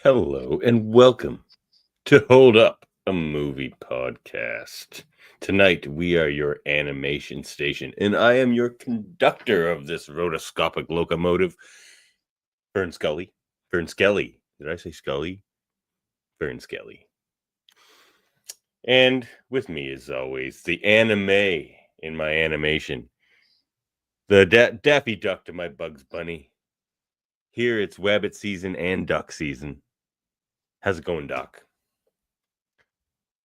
Hello and welcome to Hold Up, a movie podcast. Tonight we are your animation station, and I am your conductor of this rotoscopic locomotive, FernGully. FernGully. Did I say Scully? FernGully. And with me, as always, the anime in my animation, the Daffy Duck to my Bugs Bunny. Here it's Wabbit season and duck season. How's it going, Doc?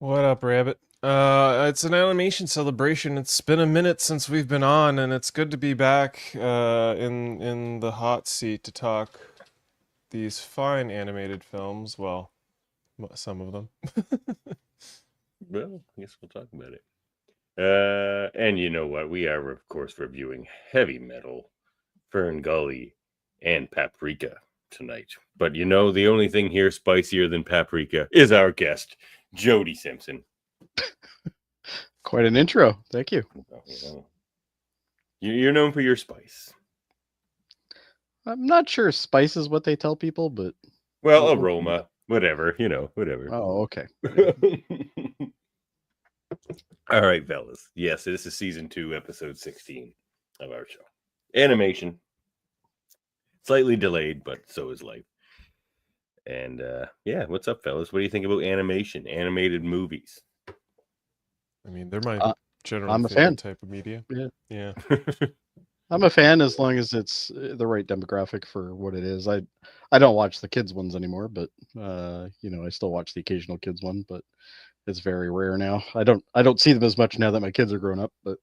What up, Rabbit? It's an animation celebration. It's been a minute since we've been on, and it's good to be back in the hot seat to talk these fine animated films. Well, some of them. Well, I guess we'll talk about it. And you know what? We are, of course, reviewing heavy metal, FernGully, and Paprika tonight. But you know, the only thing here spicier than Paprika is our guest, Jody Simpson. Quite an intro. Thank you. You're known for your spice. I'm not sure spice is what they tell people, but... Well, aroma, whatever, whatever. Oh, okay. All right, fellas. Yes, this is season 2, episode 16 of our show. Animation. Slightly delayed, but so is life. And yeah, what's up, fellas? What do you think about animation, animated movies? I mean, they're my general I'm a favorite fan. Type of media. Yeah. I'm a fan as long as it's the right demographic for what it is. I don't watch the kids ones anymore, but I still watch the occasional kids one, but it's very rare now. I don't see them as much now that my kids are grown up, but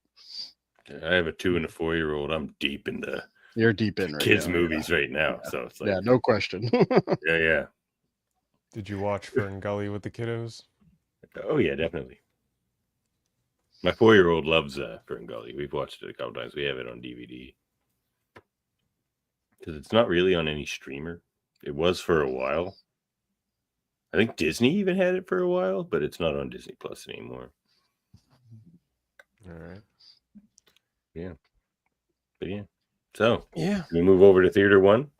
I have a 2 and a 4-year-old. I'm deep in the you're deep in right kids now, movies right now, so it's like no question. yeah. Did you watch FernGully with the kiddos? Oh yeah, definitely. My 4-year-old loves FernGully. We've watched it a couple times. We have it on DVD because it's not really on any streamer. It was for a while. I think Disney even had it for a while, but it's not on Disney Plus anymore. All right. Yeah. But yeah. So Yeah. we move over to Theater 1.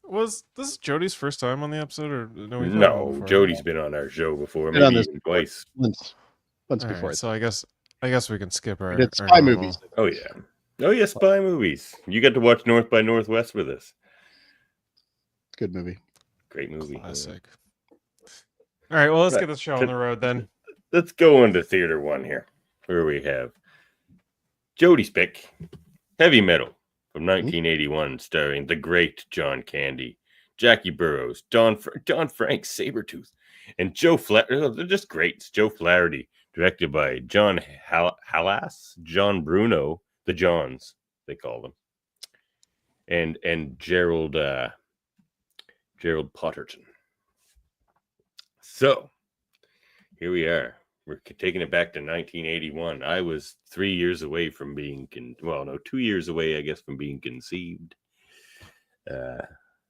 Was this Jody's first time on the episode, or no? No, Jody's been on our show before, Been on maybe this even twice. Once All before. right, so I guess we can skip our. It's our spy normal- movies. Oh yeah, spy movies. You got to watch North by Northwest with us. Good movie. Great movie. Classic. All right, well, let's get this show on the road then. Let's go into Theater 1 here, where we have Jody's pick, Heavy Metal from 1981, starring the great John Candy, Jackie Burroughs, Don Frank Sabretooth, and Joe Flaherty. They're just great. It's Joe Flaherty, directed by John Halas, John Bruno, the Johns, they call them, and Gerald Potterton. So here we are. We're taking it back to 1981. I was 3 years away from being 2 years away, I guess, from being conceived.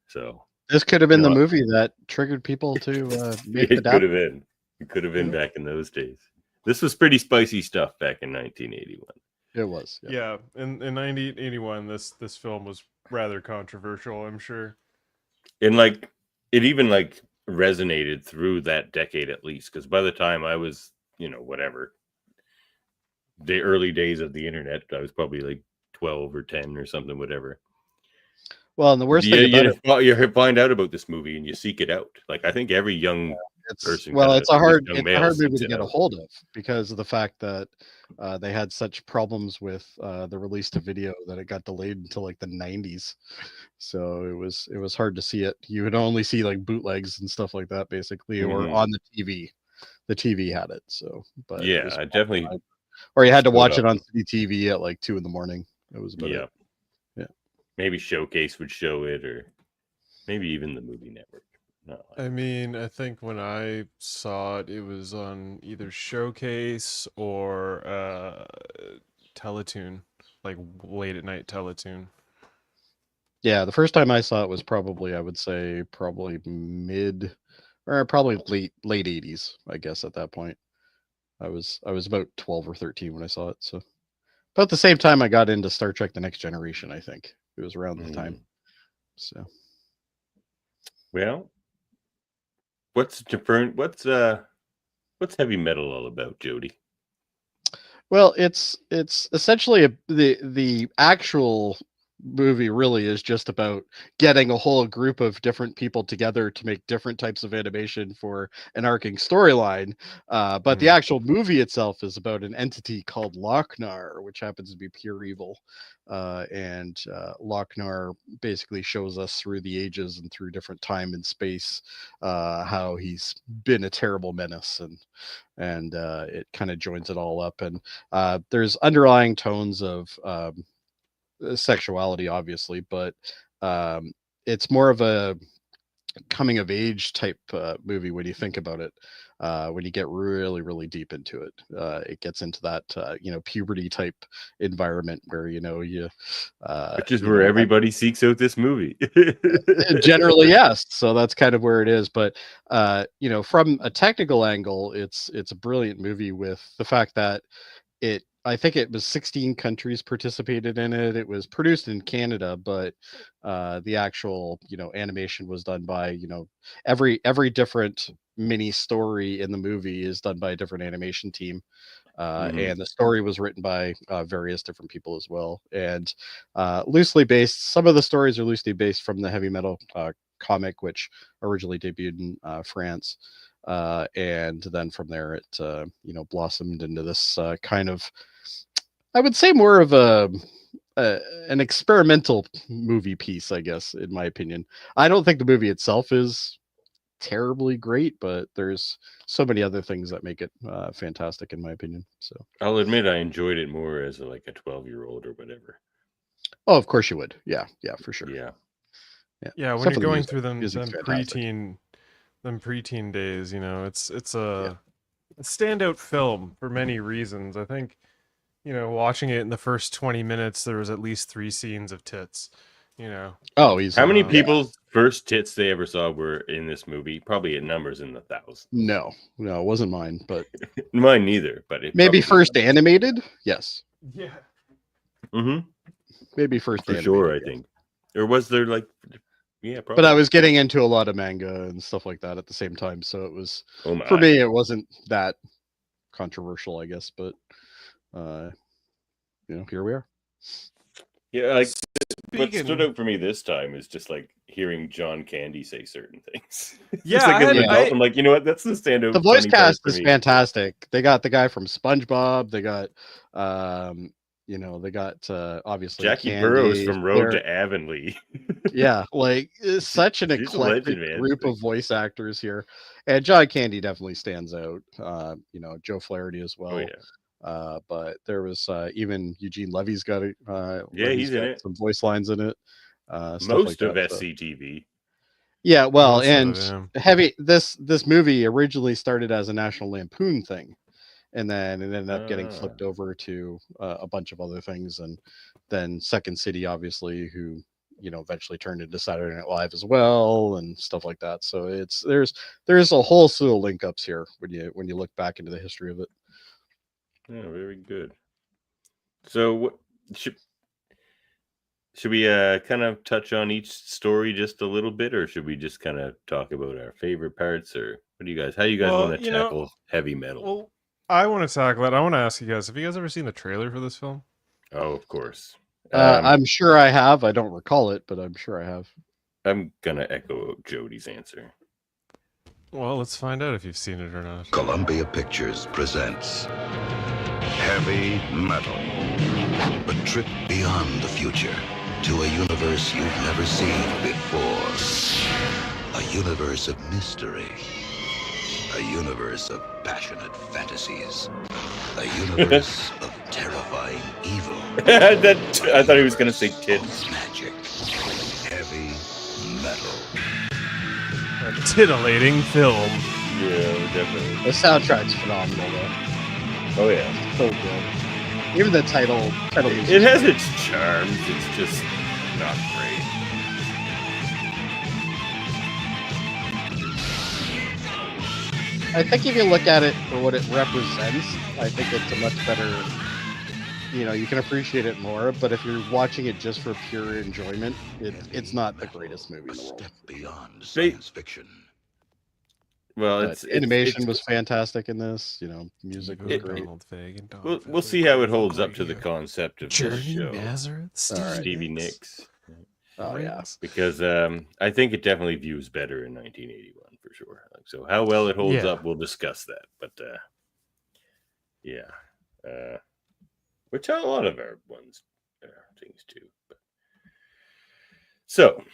So this could have been the movie that triggered people to make the could have been. It could have been back in those days. This was pretty spicy stuff back in 1981. It was. Yeah, in 1981, this film was rather controversial, I'm sure. And it even resonated through that decade at least, because by the time I was, whatever, the early days of the internet, I was probably 12 or 10 or something, whatever. Well, and the worst thing about you find out about this movie and you seek it out. I think every young person. Well, it's a hard movie to get a hold of because of the fact that they had such problems with the release to video that it got delayed until the 90s. So it was hard to see it. You would only see bootlegs and stuff like that, basically, or on the TV. The TV had it. So, but yeah, I definitely. Or you had to watch it on CTV at 2 a.m. It was about it. Yeah. Maybe Showcase would show it, or maybe even the Movie Network. I mean, I think when I saw it, it was on either Showcase or Teletoon, late at night Teletoon. Yeah, the first time I saw it was probably, I would say, probably mid or probably late 80s, I guess at that point. I was about 12 or 13 when I saw it. So about the same time I got into Star Trek The Next Generation, I think. It was around the time. So well, What's heavy metal all about, Jody? Well, it's essentially the actual movie really is just about getting a whole group of different people together to make different types of animation for an arcing storyline. But the actual movie itself is about an entity called Lochnar, which happens to be pure evil. And Lochnar basically shows us through the ages and through different time and space how he's been a terrible menace, and it kind of joins it all up. And there's underlying tones of sexuality, obviously, but it's more of a coming of age type movie when you think about it. When you get really, really deep into it, it gets into that puberty type environment where which is where everybody seeks out this movie. Generally, yes. So that's kind of where it is. But from a technical angle, it's a brilliant movie with the fact that I think it was 16 countries participated in it. It was produced in Canada, but the actual animation was done by every different mini story in the movie is done by a different animation team. And the story was written by various different people as well, and loosely based. Some of the stories are loosely based from the heavy metal comic, which originally debuted in France. And then from there it blossomed into this kind of, I would say, more of an experimental movie piece, I guess, in my opinion. I don't think the movie itself is terribly great, but there's so many other things that make it fantastic, in my opinion. So I'll admit I enjoyed it more as a 12-year-old or whatever. Oh, of course you would. Yeah, for sure. Yeah. When you're going through them preteen days, it's a standout film for many reasons. I think, watching it in the first 20 minutes, there was at least 3 scenes of tits, Oh, easily. How many people's first tits they ever saw were in this movie? Probably at numbers in the thousands. No, it wasn't mine, but mine neither. But maybe first animated. Yes. Yeah. Maybe first for animated, sure. I yes. think, or was there yeah, probably. But I was getting into a lot of manga and stuff like that at the same time, so it was for me. It wasn't that controversial, I guess, but here we are. Yeah, what stood out for me this time is just hearing John Candy say certain things. Yeah, I'm like, you know what? That's the standout. The voice cast is fantastic. They got the guy from SpongeBob. They got, they got obviously Jackie Candy, Burrows from Road to Avonlea. Yeah, it's such an eclectic group of voice actors here, and John Candy definitely stands out. Joe Flaherty as well. Oh, yeah. But there was even Eugene Levy's got he's in it. Some voice lines in it. Most of SCTV. Yeah, well, and heavy. This movie originally started as a National Lampoon thing, and then it ended up getting flipped over to a bunch of other things, and then Second City, obviously, who eventually turned into Saturday Night Live as well, and stuff like that. So there's a whole slew of link ups here when you look back into the history of it. Yeah, very good. So what should we kind of touch on each story just a little bit, or should we just kind of talk about our favorite parts, or how do you guys want to tackle heavy metal? Well, I want to tackle it. I want to ask you guys, have you guys ever seen the trailer for this film? Oh, of course. I'm sure I have. I don't recall it, but I'm sure I have. I'm gonna echo Jody's answer. Well, let's find out if you've seen it or not. Columbia Pictures presents Heavy Metal, a trip beyond the future to a universe you've never seen before. A universe of mystery. A universe of passionate fantasies. A universe of terrifying evil. I thought he was going to say tits. Magic. Heavy Metal. A titillating film. Yeah, definitely. The soundtrack's phenomenal, though. Oh, yeah. So good. Even the title music. It has its charms. It's just not great. I think if you look at it for what it represents, I think it's a much better, you can appreciate it more. But if you're watching it just for pure enjoyment, it's not the greatest movie in the world. Step beyond science fiction. Well, But animation was fantastic in this. Music was great. We'll see how it holds up to the concept of this Journey, show. Nazareth, Stevie Nicks. Oh yeah, because I think it definitely views better in 1981 for sure. So how well it holds up, we'll discuss that. But which a lot of our ones things too. But... So,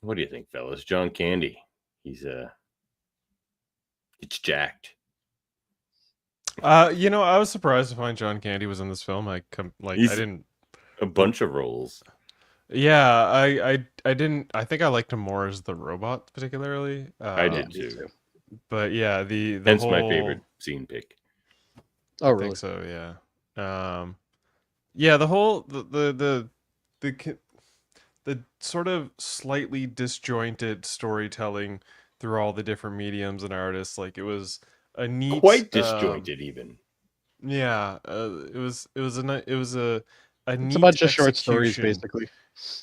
what do you think, fellas? John Candy, he's it's jacked. I was surprised to find John Candy was in this film. I didn't a bunch of roles. Yeah, I didn't. I think I liked him more as the robot, particularly. I did too. But yeah, the hence whole... my favorite scene pick. Oh, really? I think so. Yeah. Yeah. The whole the sort of slightly disjointed storytelling through all the different mediums and artists. Like it was a neat, quite disjointed even. Yeah. It was a neat it's a bunch of short stories basically.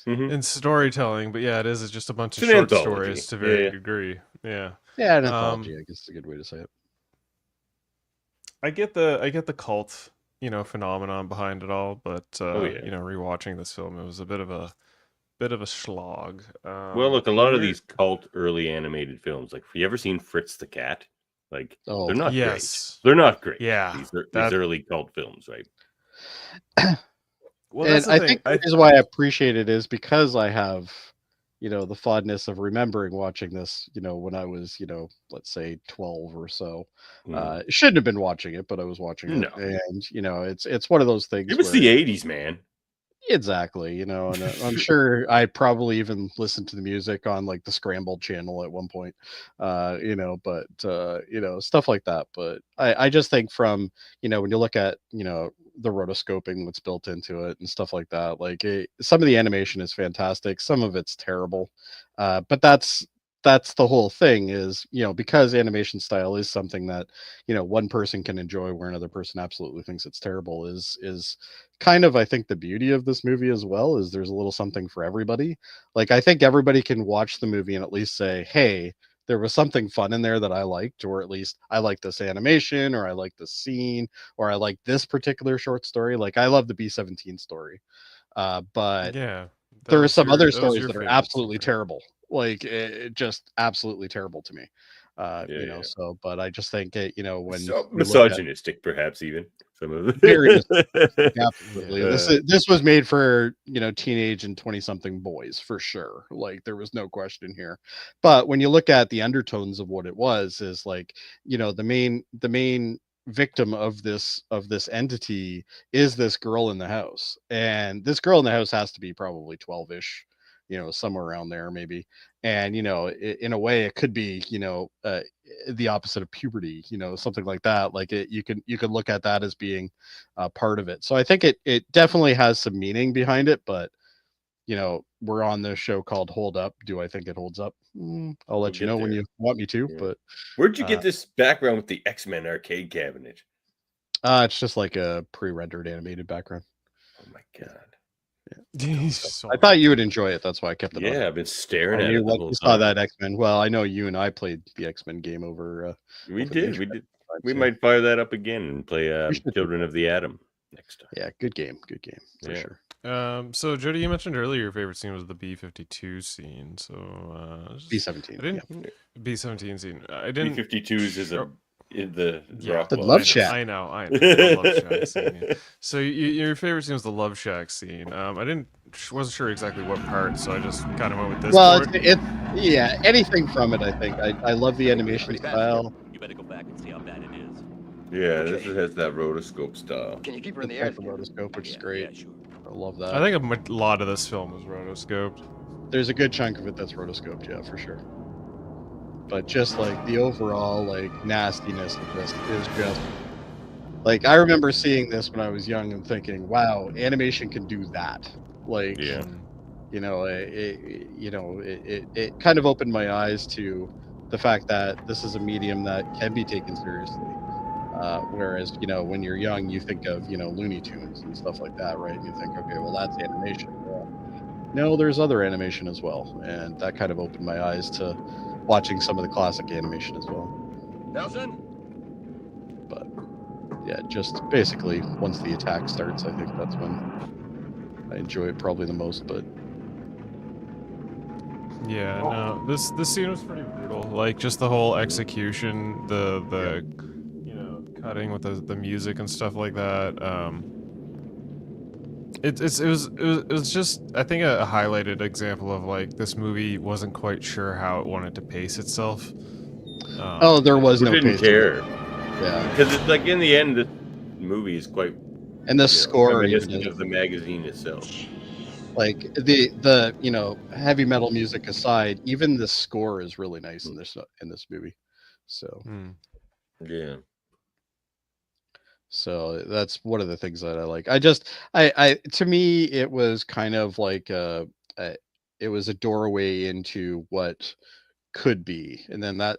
In storytelling, but yeah, it's just a bunch of short stories to varying degree. Yeah, an anthology, I guess is a good way to say it. I get the cult, phenomenon behind it all, but rewatching this film, it was a bit of a slog. Well, look, a lot of these cult early animated films, like, have you ever seen Fritz the Cat? Like, they're not great. They're not great. Yeah, these early cult films, right? Well, and I think the reason why I appreciate it is because I have, the fondness of remembering watching this, when I was, let's say 12 or so. Shouldn't have been watching it, but I was watching it. And, it's one of those things. It was the 80s, man. Exactly. And I'm sure I probably even listened to the music on like the Scrambled channel at one point, but stuff like that. But I just think from, when you look at, the rotoscoping that's built into it and stuff like that, like some of the animation is fantastic. Some of it's terrible. But that's the whole thing is, because animation style is something that, one person can enjoy where another person absolutely thinks it's terrible is kind of, I think, the beauty of this movie as well, is there's a little something for everybody. Like, I think everybody can watch the movie and at least say, hey, there was something fun in there that I liked, or at least I like this animation, or I like this scene, or I like this particular short story. Like, I love the B-17 story. But yeah, there are some other stories that are absolutely terrible. Like, it just absolutely terrible to me. So, but I just think when so misogynistic, perhaps even some of it. Very absolutely. This was made for teenage and 20-something boys for sure. Like, there was no question here. But when you look at the undertones of what it was, is like, the main victim of this entity is this girl in the house, and this girl in the house has to be probably 12-ish, somewhere around there maybe. And in a way it could be the opposite of puberty, something like that. Like, you could look at that as being part of it. So I think it definitely has some meaning behind it. But we're on this show called Hold Up. Do I think it holds up? I'll let you know when you want me to. But where'd you get this background with the X-Men arcade cabinet? It's just like a pre-rendered animated background. Oh my god. I thought you would enjoy it. That's why I kept it on. I've been staring at it. You saw that X-Men. Well, I know you and I played the X-Men game over. We did. We might fire that up again and play Children of the Atom next time. Yeah, good game for sure. So Jody, you mentioned earlier your favorite scene was the B-52 scene. So B-17. B-17 scene. I didn't. B-52s is the Love Shack. I know. The Love Shack scene. Yeah. So your favorite scene was the Love Shack scene. I wasn't sure exactly what part, so I just kind of went with this. Well, it's anything from it. I think I love the animation style. You better go back and see how bad it is. Yeah, this has that rotoscope style. Can you keep her in the air? The rotoscope, which is great. Yeah, sure. I love that. I think a lot of this film is rotoscoped. There's a good chunk of it that's rotoscoped, yeah, for sure. But just like the overall like nastiness of this is just like, I remember seeing this when I was young and thinking, wow, animation can do that. Like, it kind of opened my eyes to the fact that this is a medium that can be taken seriously. Whereas, when you're young, you think of, Looney Tunes and stuff like that, right? And you think, okay, well, that's animation. Well, no, there's other animation as well. And that kind of opened my eyes to watching some of the classic animation as well. Nelson? But yeah, just basically once the attack starts, I think that's when I enjoy it probably the most. But Yeah, no, this scene was pretty brutal. Like just the whole execution, the you know, cutting with the music and stuff like that. It was just, I think, a highlighted example of like this movie wasn't quite sure how it wanted to pace itself. oh, there was no didn't pace. care. Yeah, Because it's like in the end, the movie is quite and the score even reminiscent of the magazine itself. like the you know, heavy metal music aside, even the score is really nice in this movie. So Yeah. so that's one of the things that I like. I to me it was kind of like it was a doorway into what could be. And then I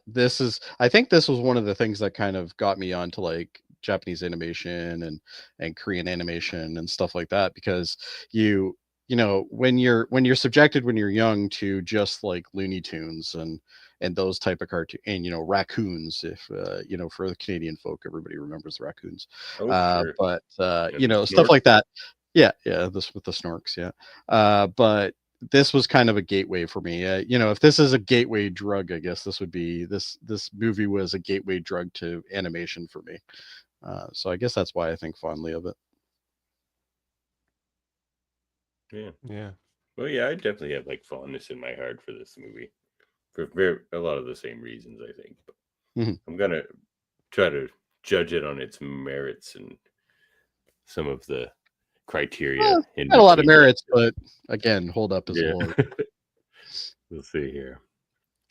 think this was one of the things that kind of got me onto like Japanese animation and Korean animation and stuff like that, because you know, when you're subjected when you're young to just like Looney Tunes and those type of cartoon, and you know, raccoons, if you know, for the Canadian folk, everybody remembers the raccoons. Oh, sure. But And you know, the stuff snorks. like that. Yeah, this with the snorks, yeah. But this was kind of a gateway for me. You know, if this is a gateway drug, I guess this would be this movie was a gateway drug to animation for me. So I guess that's why I think fondly of it. Yeah. yeah. Well, yeah, I definitely have like fondness in my heart for this movie for a lot of the same reasons, I think. But I'm gonna try to judge it on its merits and some of the criteria. Well, in got a lot of between. merits, but again, hold up as a whole. We'll see here.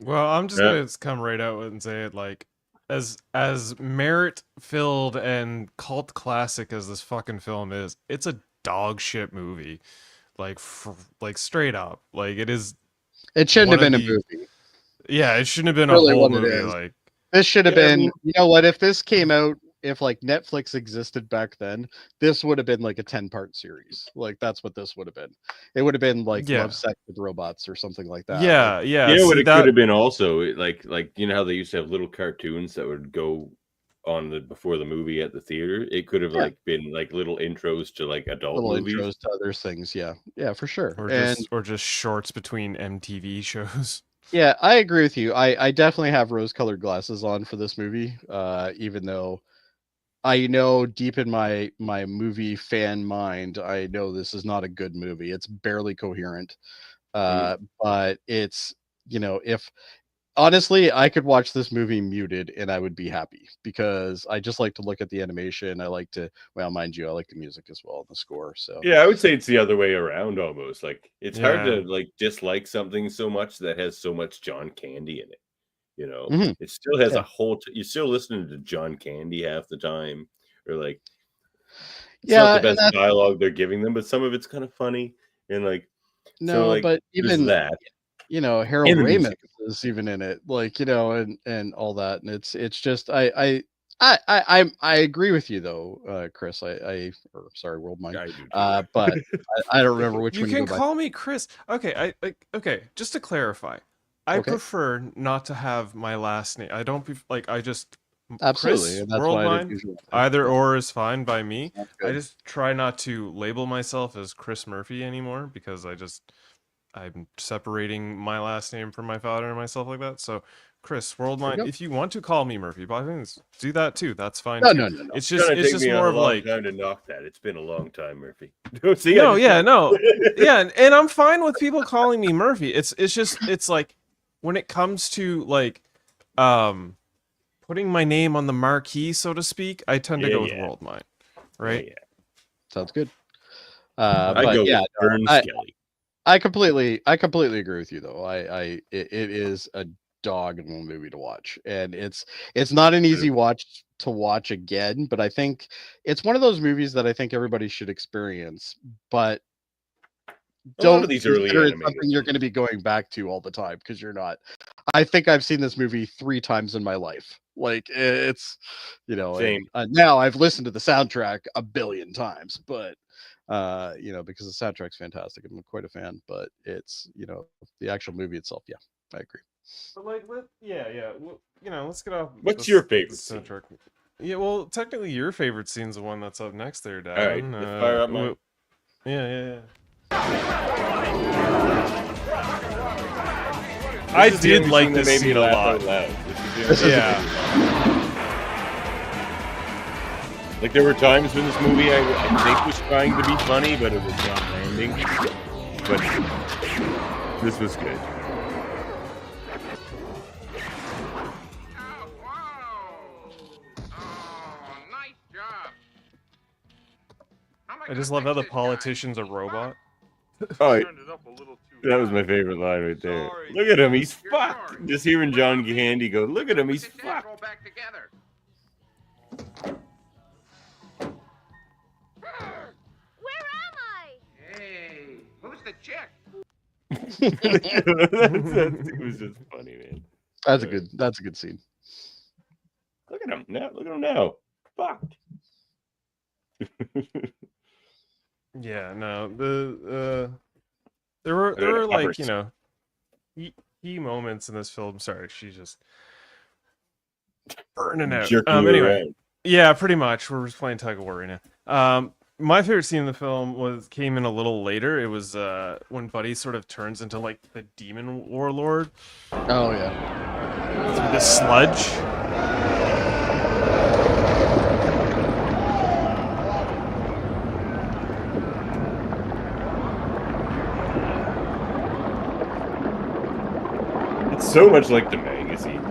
Well, I'm just gonna come right out and say it, like, as merit filled and cult classic as this fucking film is, it's a dog shit movie. Like, like straight up, like it is. It shouldn't have one been of a the- movie. Yeah, it shouldn't have been Really a whole what it movie. is. Like, This should have Yeah, I been, mean- you know what, if this came out, if like Netflix existed back then, this would have been like a 10-part series. Like that's what this would have been. It would have been like Yeah. Love, Sex with Robots or something like that. yeah, Like, yeah. You know what see, it could have been also, like you know how they used to have little cartoons that would go on before the movie at the theater. It could have like been like little intros to like adult little movies. intros to other things. Yeah, for sure. or just shorts between MTV shows. Yeah, I agree with you. I definitely have rose-colored glasses on for this movie, even though I know deep in my movie fan mind, I know this is not a good movie. It's barely coherent. But it's, you know, if honestly, I could watch this movie muted and I would be happy, because I just like to look at the animation. I like to, well, mind you, I like the music as well, the score. So Yeah, I would say it's the other way around almost. Like it's hard Yeah. to like dislike something so much that has so much John Candy in it. You know, Mhm. it still has Yeah. a whole. You're still listening to John Candy half the time, or like it's yeah, not the and best that's, dialogue they're giving them, but some of it's kind of funny and like so no, like but there's even, that. you know, Harold And the Ramis music. is even in it, like, you know, and all that, and it's just I agree with you though, Chris. Or sorry, World Mind. I do too. But I don't remember which You one you can go by. call me Chris. Okay, okay. Just to clarify, I Okay. prefer not to have my last name. I don't like. I just Absolutely, Chris, and that's World why I didn't Mind. usually. Either or is fine by me. That's I good. just try not to label myself as Chris Murphy anymore, because I'm separating my last name from my father and myself like that. So, Chris, World Mind, go. if you want to call me Murphy, by all means, do that too. That's fine No, too. no. It's It's gonna just take me more a of long like, time to knock that. It's been a long time, Murphy. See, no, yeah, no, yeah, and I'm fine with people calling me Murphy. It's like when it comes to like putting my name on the marquee, so to speak, I tend to Yeah, go with yeah. World Mind, right? Yeah. Sounds good. I But go yeah, with FernGully. I completely agree with you though. It is a doggonal movie to watch, and it's not an easy watch to watch again, but I think it's one of those movies that I think everybody should experience, but A lot of don't these early consider it animated something you're going to be going back to all the time, because you're not. I think I've seen this movie 3 times in my life. Like it's, you know, Same. and now I've listened to the soundtrack a billion times, but you know, because the soundtrack's fantastic. I'm quite a fan, but it's, you know, the actual movie itself. Yeah, I agree. But like, let's get off. What's your favorite the scene? soundtrack. Yeah, well, technically, your favorite scene's the one that's up next there, Davin. All right, let's fire up mine. Yeah. I did like this scene a lot. Yeah. Like there were times in this movie I think was trying to be funny, but it was not landing. But this was good. I just love how the politician's a robot. Oh, that was my favorite line right there. Look at him, he's fucked. Just hearing John Candy go, look at him, he's fucked. Where am I? Hey, who's the chick? It was just funny, man. That's a good scene. Look at him now. Fucked. Yeah, no, there were like, key moments in this film. Sorry, she's just burning out. Jerking you Anyway, around. yeah, pretty much. We're just playing tug of war right now. My favorite scene in the film came in a little later. It was when Buddy sort of turns into like the demon warlord Oh yeah. through the sludge. It's so much like the magazine.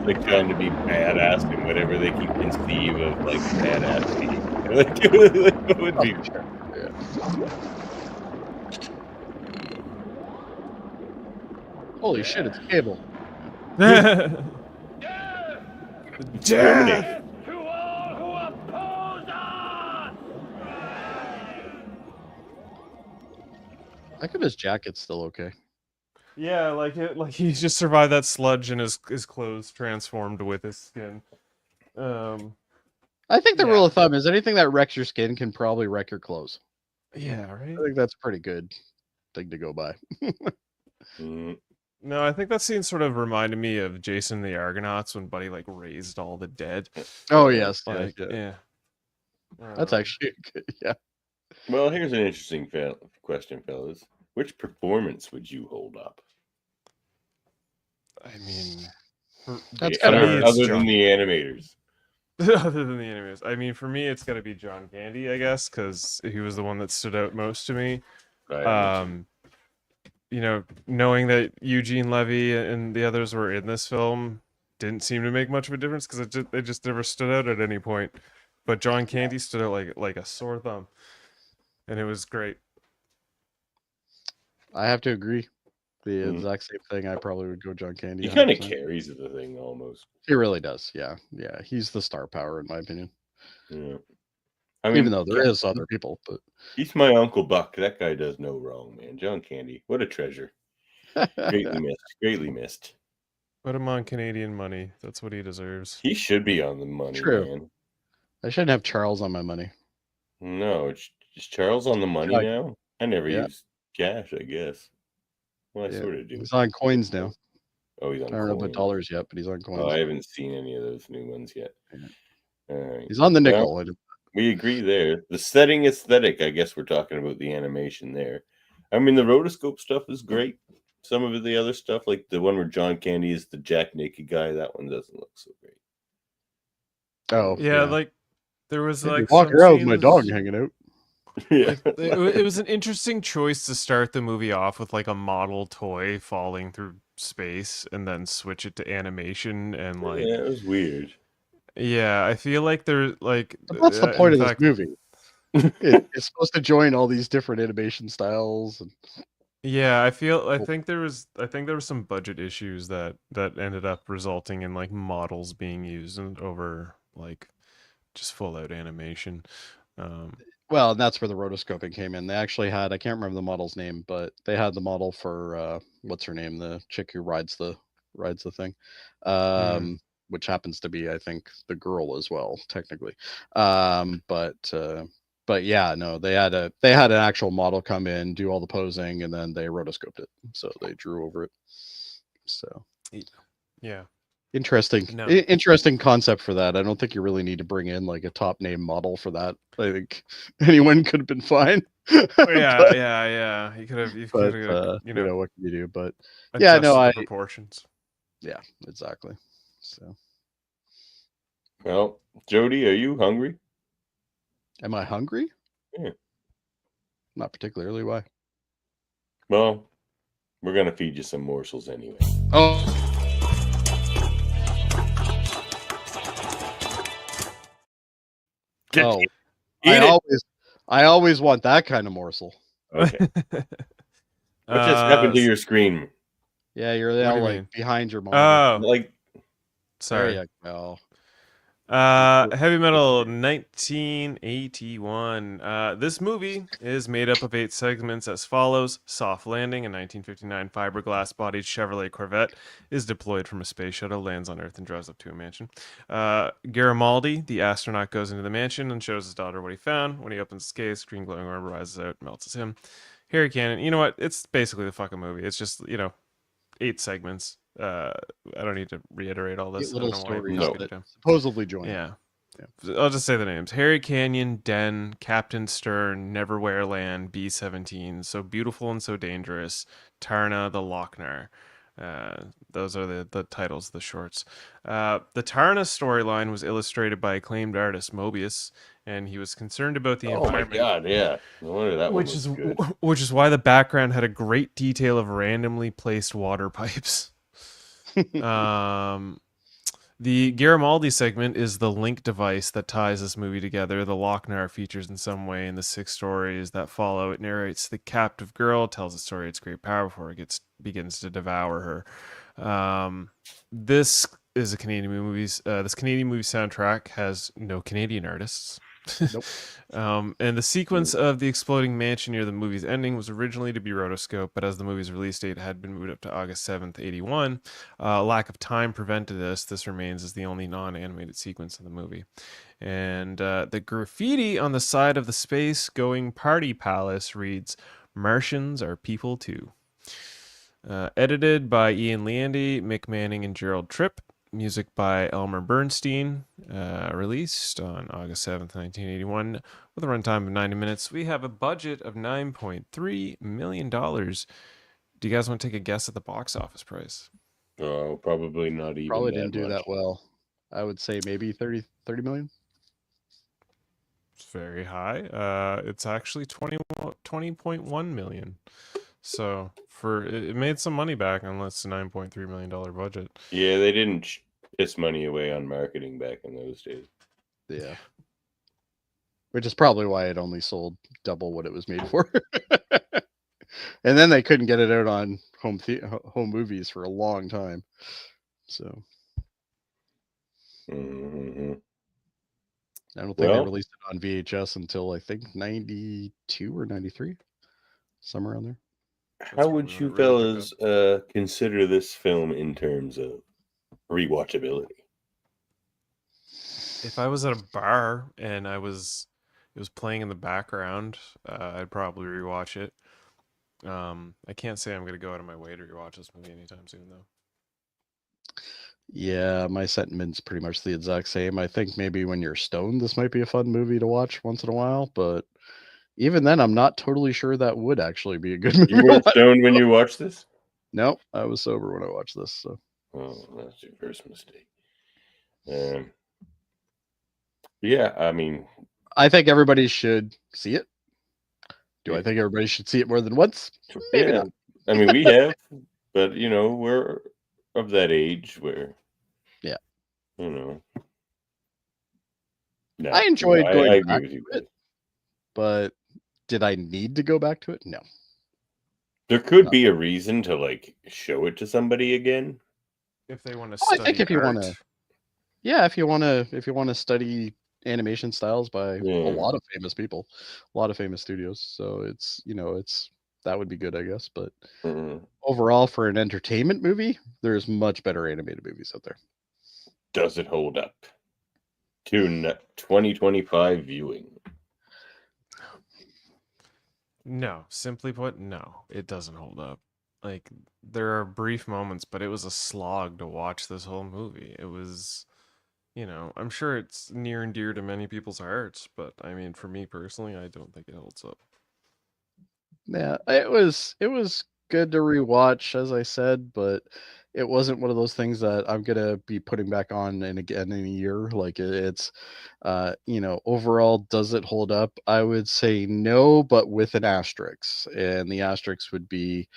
Like trying to be badass and whatever they can conceive of like badass being. Like it would be. Holy shit! It's Cable. Terminator. I think his jacket's still okay. Yeah, like he just survived that sludge and his clothes transformed with his skin. I think the rule of thumb is anything that wrecks your skin can probably wreck your clothes. Yeah, right. I think that's a pretty good thing to go by. No, I think that scene sort of reminded me of Jason and the Argonauts when Buddy like raised all the dead. Oh yes, Like, yeah. yeah. That's actually good. Yeah. Well, here's an interesting question, fellas. Which performance would you hold up? I mean, That's for me, it's other John. than the animators. Other than the animators. I mean, for me, it's got to be John Candy, I guess, because he was the one that stood out most to me. Right, Knowing that Eugene Levy and the others were in this film didn't seem to make much of a difference because they just never stood out at any point. But John Candy stood out like a sore thumb, and it was great. I have to agree. The exact same thing. I probably would go John Candy. He kind of 100%. carries the thing almost. He really does. Yeah. He's the star power in my opinion. Yeah. I mean, Even though there is other people, but he's my Uncle Buck. That guy does no wrong, man. John Candy, what a treasure. Greatly missed. Put him on Canadian money. That's what he deserves. He should be on the money, True. man. I shouldn't have Charles on my money. No, is Charles on the money Yeah. now? I never Yeah. use cash, I guess. Well, I sort of do. He's on coins now. Oh, he's on I don't know about coins. dollars yet, but he's on coins. Oh, I haven't seen any of those new ones yet. Yeah. All right. He's on the nickel. Well, we agree there. The setting aesthetic, I guess we're talking about the animation there. I mean, the rotoscope stuff is great. Some of the other stuff, like the one where John Candy is the Jack Naked guy, that one doesn't look so great. Oh, Yeah, like there was like walking some around with my scenes- dog hanging out. Yeah. It was an interesting choice to start the movie off with like a model toy falling through space and then switch it to animation and like Yeah, it was weird. yeah, I feel like there's like But that's the point of in this fact- movie. It's supposed to join all these different animation styles. And Yeah, I think there was some budget issues that ended up resulting in like models being used over like just full out animation. well, and that's where the rotoscoping came in. They actually had, I can't remember the model's name, but they had the model for what's her name, the chick who rides the thing, which happens to be, I think, the girl as well, technically. But yeah, no, they had an actual model come in, do all the posing, and then they rotoscoped it. So they drew over it. So Yeah. Interesting. No. Interesting concept for that. I don't think you really need to bring in like a top name model for that. I think anyone could have been fine. Yeah, But- yeah. You could But have, you know, what can you do? But yeah, adjusted no, the proportions. yeah, exactly. So, Well, Jody, are you hungry? am I hungry? Yeah. Not particularly. Why? Well, we're gonna feed you some morsels anyway. Oh, Get, oh, eat it. I always want that kind of morsel. Okay. What just happened to your screen? Yeah, you're What do all you like mean? behind your monitor. Oh, Like, sorry. There you go. Heavy Metal 1981. This movie is made up of 8 segments as follows. Soft landing, a 1959 fiberglass-bodied Chevrolet Corvette is deployed from a space shuttle, lands on Earth, and drives up to a mansion. Garibaldi, the astronaut, goes into the mansion and shows his daughter what he found. When he opens his case, green glowing orb rises out, melts as him. Harry Cannon. You know what? It's basically the fucking movie. It's just, 8 segments. I don't need to reiterate all this. 8 little I don't know why stories No. that supposedly join. yeah. I'll just say the names. Harry Canyon, Den, Captain Stern, Neverwhere Land, B-17, So Beautiful and So Dangerous, Tarna, the Lochnar. Those are the titles of the shorts. The Tarna storyline was illustrated by acclaimed artist Mobius, and he was concerned about the oh my environment. god, yeah. No wonder that one was good. Which is why the background had a great detail of randomly placed water pipes. The Garibaldi segment is the link device that ties this movie together. The Lochnar features in some way in the 6 stories that follow. It narrates the captive girl, tells the story its great power before it begins to devour her. This is a Canadian movie. This Canadian movie soundtrack has no Canadian artists. Nope. And the sequence of the exploding mansion near the movie's ending was originally to be rotoscope, but as the movie's release date had been moved up to August 7th, 81, lack of time prevented this. This remains as the only non-animated sequence in the movie. And the graffiti on the side of the space-going party palace reads, "Martians are people too." Edited by Ian Leandy, Mick Manning, and Gerald Tripp. Music by Elmer Bernstein, released on August 7th, 1981, with a runtime of 90 minutes. We have a budget of $9.3 million. Do you guys want to take a guess at the box office price? Oh, probably not even. Probably that didn't do much. that well. I would say maybe 30 million. It's very high. It's actually 20.1 million. So it made some money back on less than $9.3 million budget. Yeah, they didn't piss money away on marketing back in those days. Yeah. Which is probably why it only sold double what it was made for. And then they couldn't get it out on home movies for a long time. So Mm-hmm. I don't think they released it on VHS until I think 92 or 93, somewhere around there. How would you fellas consider this film in terms of rewatchability? If I was at a bar and it was playing in the background, I'd probably rewatch it. I can't say I'm going to go out of my way to rewatch this movie anytime soon, though. Yeah, my sentiment's pretty much the exact same. I think maybe when you're stoned, this might be a fun movie to watch once in a while, but even then, I'm not totally sure that would actually be a good movie. You weren't stoned when you watched this? No, I was sober when I watched this. So. Oh, that's your first mistake. Yeah, I mean, I think everybody should see it. Do I think everybody should see it more than once? Maybe not. I mean, we have, but we're of that age where, no, I enjoyed going I back agree with you. to it, but did I need to go back to it? No. There could be a reason to show it to somebody again. If they want to study I think if you want to, if you want to study animation styles by a lot of famous people, a lot of famous studios. So it's that would be good, I guess. But overall, for an entertainment movie, there's much better animated movies out there. Does it hold up to 2025 viewing? No, simply put, no, it doesn't hold up. like there are brief moments, but it was a slog to watch this whole movie. It was, I'm sure it's near and dear to many people's hearts, but I mean, for me personally, I don't think it holds up. Yeah, it was good to rewatch, as I said, but it wasn't one of those things that I'm gonna be putting back on and again in a year. Like it's, overall, does it hold up? I would say no, but with an asterisk, and the asterisk would be,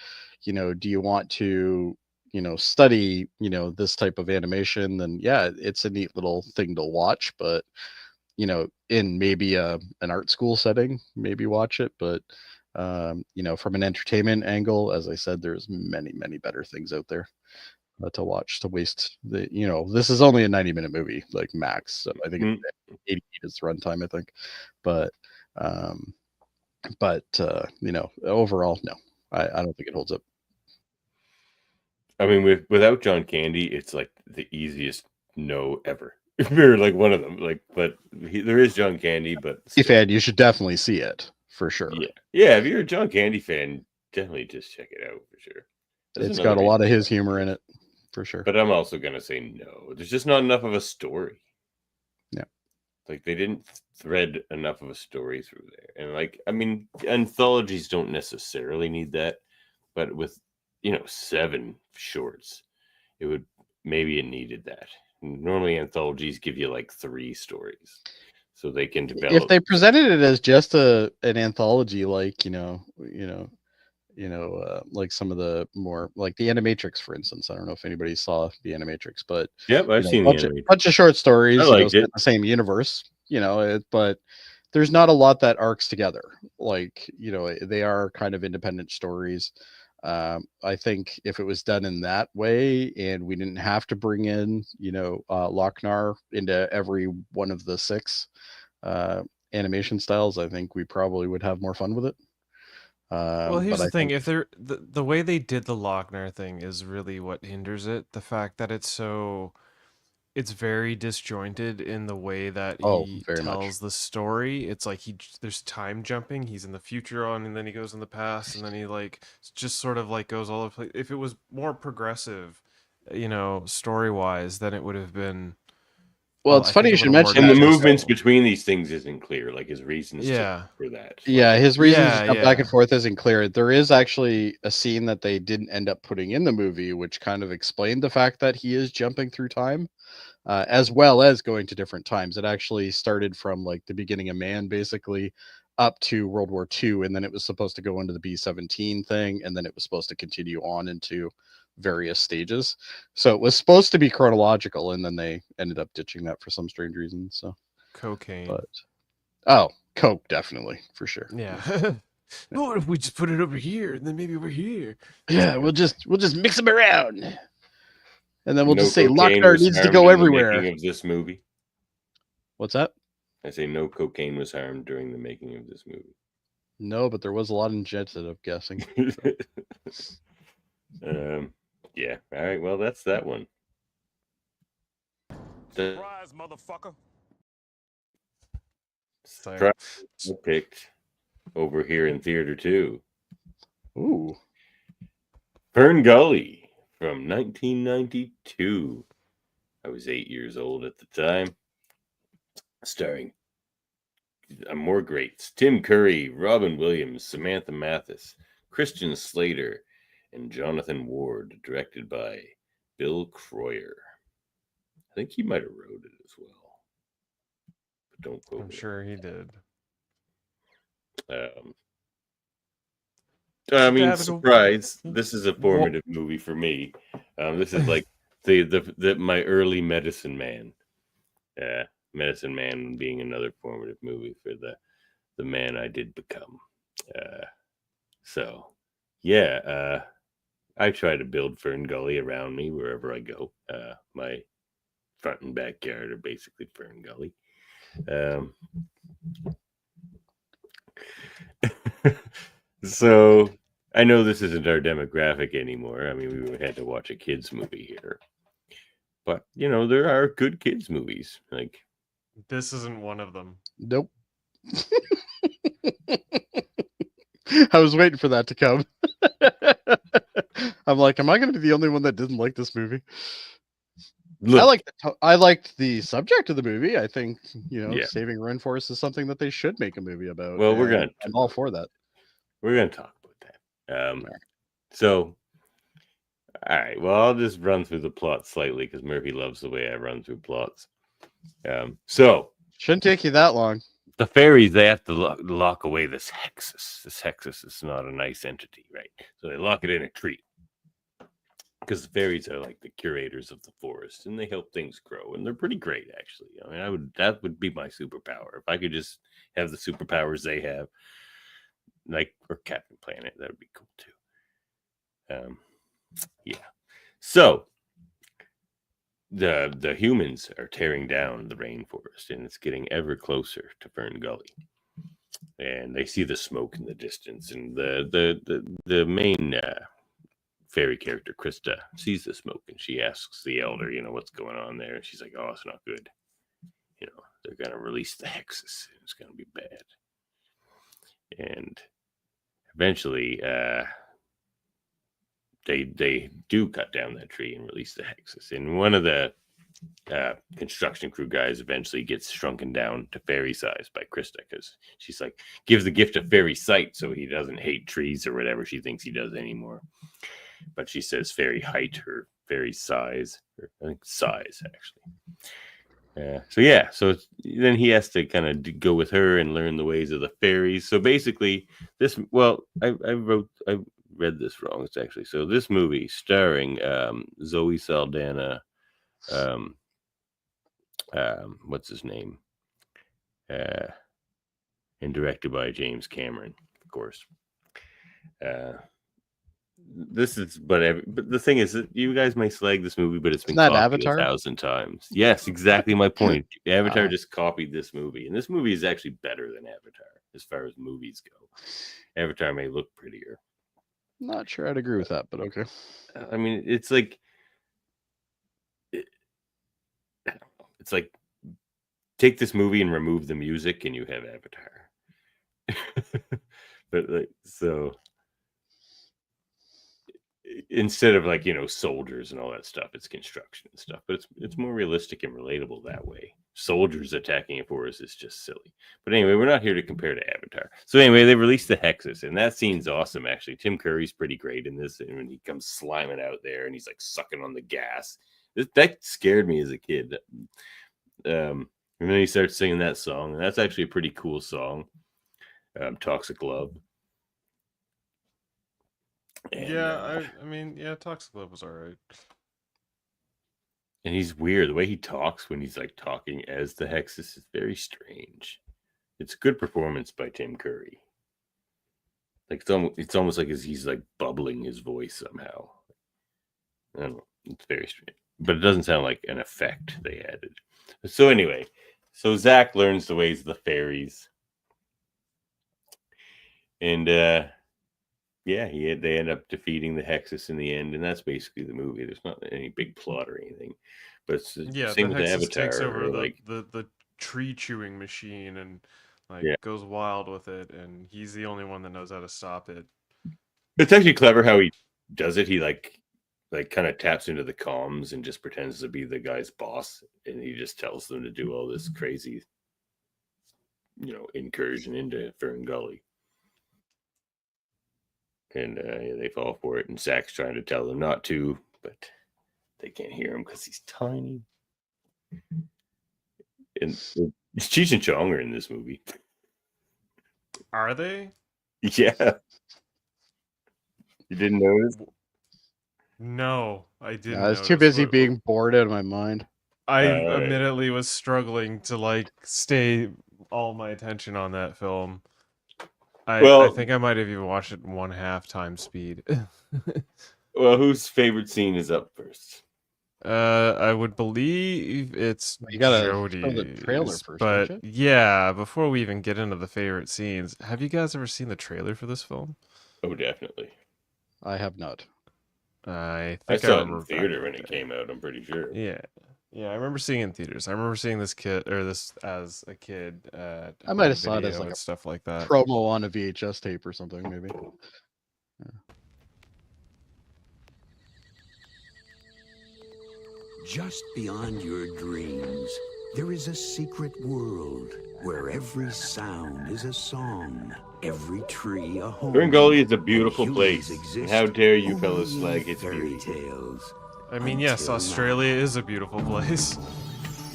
do you want to, study, this type of animation? Then yeah, it's a neat little thing to watch, but in maybe an art school setting, maybe watch it, but from an entertainment angle, as I said, there's many, many better things out there to watch to waste this is only a 90-minute movie, like max. So I think it's 80 minutes runtime, I think. But overall, no, I don't think it holds up. I mean, without John Candy, it's like the easiest no ever. We're like one of them, but there is John Candy, but Fan, you should definitely see it for sure. Yeah. If you're a John Candy fan, definitely just check it out for sure. It's got a lot of his humor in it, for sure. But I'm also gonna say no. There's just not enough of a story. Yeah, like they didn't thread enough of a story through there, and I mean, anthologies don't necessarily need that, but with 7 shorts, it needed that. Normally anthologies give you like 3 stories, so they can develop. If they presented it as just an anthology, like like some of the more like the Animatrix, for instance. I don't know if anybody saw the Animatrix, but yep, I've seen bunch of short stories. I liked it. The same universe, but there's not a lot that arcs together. Like they are kind of independent stories. I think if it was done in that way, and we didn't have to bring in, Lochnar into every one of the 6 animation styles, I think we probably would have more fun with it. Well, here's the thing: if they're the way they did the Lochnar thing is really what hinders it. The fact that it's very disjointed in the way that he tells the story. It's like there's time jumping. He's in the future and then he goes in the past, and then he just sort of goes all over the place. If it was more progressive, story wise, then it would have been. Well, it's funny you should mention and the movements between these things isn't clear, like his reasons for that. Yeah, his reasons to jump back and forth isn't clear. There is actually a scene that they didn't end up putting in the movie, which kind of explained the fact that he is jumping through time, as well as going to different times. It actually started from the beginning of man, basically, up to World War II, and then it was supposed to go into the B-17 thing, and then it was supposed to continue on into various stages. So it was supposed to be chronological, and then they ended up ditching that for some strange reason. So cocaine. Coke, definitely, for sure. Yeah. What if we just put it over here, and then maybe over here? Yeah, we'll just mix them around, and then we'll just say Lochnar needs to go everywhere. During the making of this movie. What's that? I say no cocaine was harmed during the making of this movie. No, but there was a lot injected, I'm guessing. Yeah. All right. Well, that's that one. Surprise, motherfucker. Picked over here in theater 2. Ooh. FernGully from 1992. I was 8 years old at the time. Starring more greats: Tim Curry, Robin Williams, Samantha Mathis, Christian Slater, and Jonathan Ward. Directed by Bill Croyer. I think he might have wrote it as well, but don't quote me. I'm sure he did. I mean, surprise! This is a formative movie for me. This is like the my early Medicine Man. Medicine Man being another formative movie for the man I did become. So yeah, I try to build FernGully around me wherever I go. My front and backyard are basically FernGully. So I know this isn't our demographic anymore. I mean, we had to watch a kids movie here, but there are good kids movies. Like this isn't one of them. Nope. I was waiting for that to come. I'm like, am I going to be the only one that didn't like this movie? Look, I liked the subject of the movie. I think Yeah. saving Rainforest is something that they should make a movie about. Well, and I'm all for that. we're gonna talk about that. Alright. So, all right. Well, I'll just run through the plot slightly because Murphy loves the way I run through plots. So Shouldn't take you that long. the fairies, they have to lock away this hexus. This hexus is not a nice entity, right? So they lock it in a tree because the fairies are like the curators of the forest and they help things grow, and they're pretty great, actually. I mean, that would be my superpower if I could just have the superpowers they have, like, or Captain Planet. That would be cool too. Yeah. So the humans are tearing down the rainforest, and it's getting ever closer to FernGully. And they see the smoke in the distance, and the main fairy character, Krista, sees the smoke, and she asks the elder, what's going on there. And she's like, "Oh, it's not good. They're gonna release the hexus. It's gonna be bad." And eventually, they do cut down that tree and release the hexus. And one of the construction crew guys eventually gets shrunken down to fairy size by Krista, because she's like, gives the gift of fairy sight so he doesn't hate trees or whatever she thinks he does anymore. But she says fairy height or fairy size, or I think size, actually. So then he has to kind of go with her and learn the ways of the fairies. So basically, I read this wrong. It's actually, so this movie starring Zoe Saldana, what's his name, and directed by James Cameron, of course. This is, but the thing is that you guys may slag this movie, but it's been copied Avatar 1,000 times. Yes, exactly my point. Avatar just copied this movie, and this movie is actually better than Avatar as far as movies go. Avatar may look prettier. Not sure I'd agree with that, but okay. I mean, it's like take this movie and remove the music, and you have Avatar. But so instead of soldiers and all that stuff, it's construction and stuff, but it's more realistic and relatable that way. Soldiers attacking a forest is just silly. But anyway, we're not here to compare to Avatar. So anyway, they released the hexus, and that scene's awesome, actually. Tim Curry's pretty great in this, and when he comes sliming out there and he's like sucking on the gas, that scared me as a kid. And then he starts singing that song, and that's actually a pretty cool song, Toxic Love. And, I mean, Toxic Love was all right. And he's weird. The way he talks when he's like talking as the hexus is very strange. It's a good performance by Tim Curry. Like it's almost like he's like bubbling his voice somehow. I don't know. It's very strange, but it doesn't sound like an effect they added. So anyway, Zach learns the ways of the fairies, and they end up defeating the hexus in the end, and that's basically the movie. There's not any big plot or anything, but it's the same with Hexus Avatar. Takes over like the tree chewing machine and goes wild with it, and he's the only one that knows how to stop it. It's actually clever how he does it. He like kind of taps into the comms and just pretends to be the guy's boss, and he just tells them to do all this crazy, incursion into FernGully. And they fall for it, and Zach's trying to tell them not to, but they can't hear him because he's tiny. And Cheech and Chong are in this movie. Are they? Yeah. You didn't notice? No, I didn't. I was too busy being bored out of my mind. I admittedly was struggling to stay all my attention on that film. I think I might have even watched it 1/2 time speed. Well, whose favorite scene is up first? I would believe it's Jody. The trailer first, but yeah, before we even get into the favorite scenes, have you guys ever seen the trailer for this film? Oh, definitely. I have not. I saw it in theater when it came out. I'm pretty sure. Yeah, I remember seeing it in theaters. I remember seeing this as a kid. I might have saw it as like stuff like that. Promo on a VHS tape or something, maybe. Just beyond your dreams, there is a secret world where every sound is a song, every tree a home. FernGully is a beautiful and place. humans And how dare you exist fellas only slag in its fairy beauty? tales. I mean, yes, Until Australia now. is a beautiful place.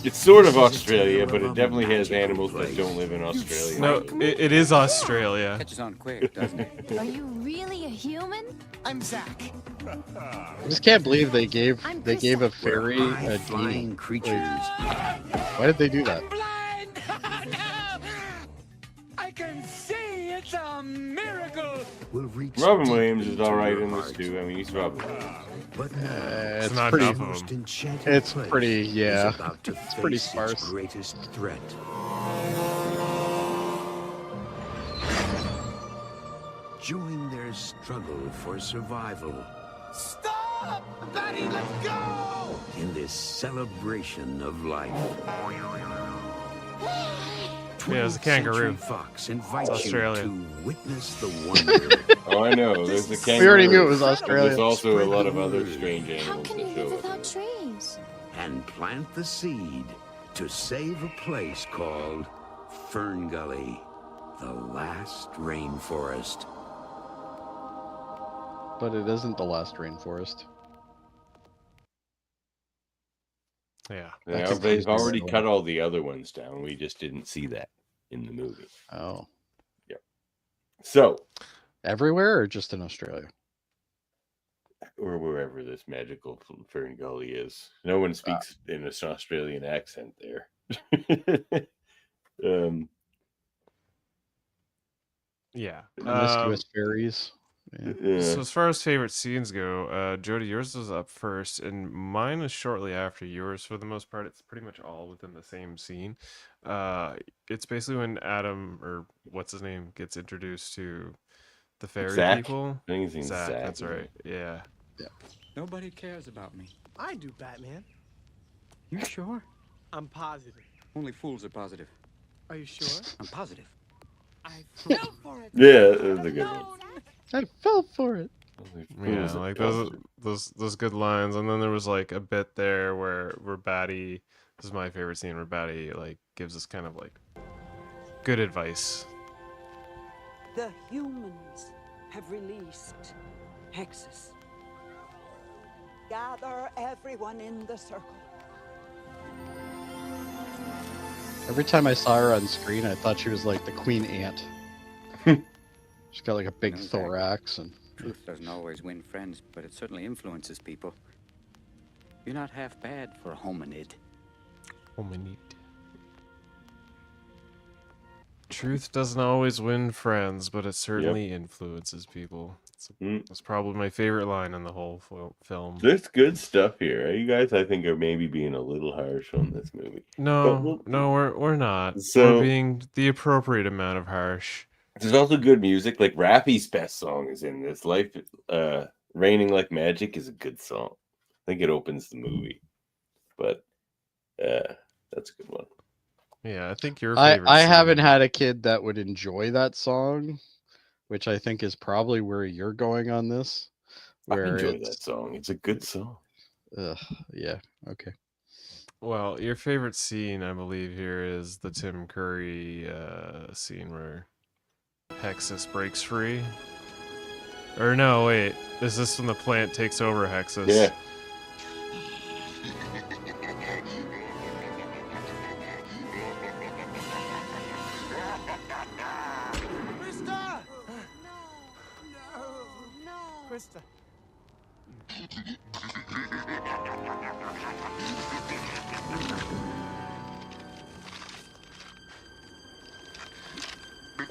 It's sort of This is a Australia, tale but of it a definitely has magical animals that place. don't live in Australia. No, it is Australia. Catches on quick, doesn't it? Are you really a human? I'm Zach. I just can't believe they gave I'm a Krista. fairy Where a high-flying genie. creatures. Why did they do that? Blind! No! I can see! It's a miracle! Will reach Robin deep Williams is into alright your in this heart. too. I mean, he's Robin Williams. But now, It's not pretty. enough of most them. enchanted It's place pretty. is Yeah. about to It's pretty face sparse. its greatest threat. Join their struggle for survival Stop! Buddy, let's go! in this celebration of life. Yeah, it's a 12th kangaroo. Century Fox invites you Australia. to witness the wonder. Oh, I know. There's the kangaroo. We already knew it was But Australia. there's also a Spread lot the of other word. strange How animals can you that live show up. without trees? and plant the seed to save a place called FernGully, the last rainforest. But it isn't the last rainforest. Yeah. That Yeah, confused they've me already so cut much. all the other ones down. We just didn't see that in the movie. Oh, So, everywhere or just in Australia? or wherever this magical FernGully is. No one speaks in an Australian accent there. Yeah. Promiscuous fairies. Yeah. So as far as favorite scenes go, Jody, yours was up first, and mine is shortly after yours. For the most part, it's pretty much all within the same scene. It's basically when Adam, or what's his name, gets introduced to the fairy Zach? people. I think his name's Zach, Zach, that's isn't right. Yeah. Nobody cares about me. I do, Batman. You sure? I'm positive. Only fools are positive. Are you sure? I'm positive. I fell for it. Yeah, that was a good one. I fell for it. Yeah, like those good lines, and then there was like a bit there where Batty, this is my favorite scene, where Batty like gives us kind of like good advice. The humans have released Hexus. Gather everyone in the circle. Every time I saw her on screen, I thought she was like the Queen Ant. She's got like a big No, Zach. thorax and. Truth doesn't always win friends, but it certainly influences people. You're not half bad for a hominid. Hominid. Truth doesn't always win friends, but it certainly influences people. That's probably my favorite line in the whole film. There's good stuff here. You guys, I think, are maybe being a little harsh on this movie. No, we're not. So- We're being the appropriate amount of harsh. There's also good music. Like Rappy's best song is in this. Life, Raining Like Magic is a good song. I think it opens the movie. But that's a good one. Yeah, I think your I favorite. haven't scene- had a kid that would enjoy that song, which I think is probably where you're going on this. I Where enjoy it's, that song. It's a good song. yeah, okay. Well, your favorite scene, I believe, here is the Tim Curry scene where Hexus breaks free. Or no, wait. Is this when the plant takes over Hexus? Yeah. Krista! No, no. Krista.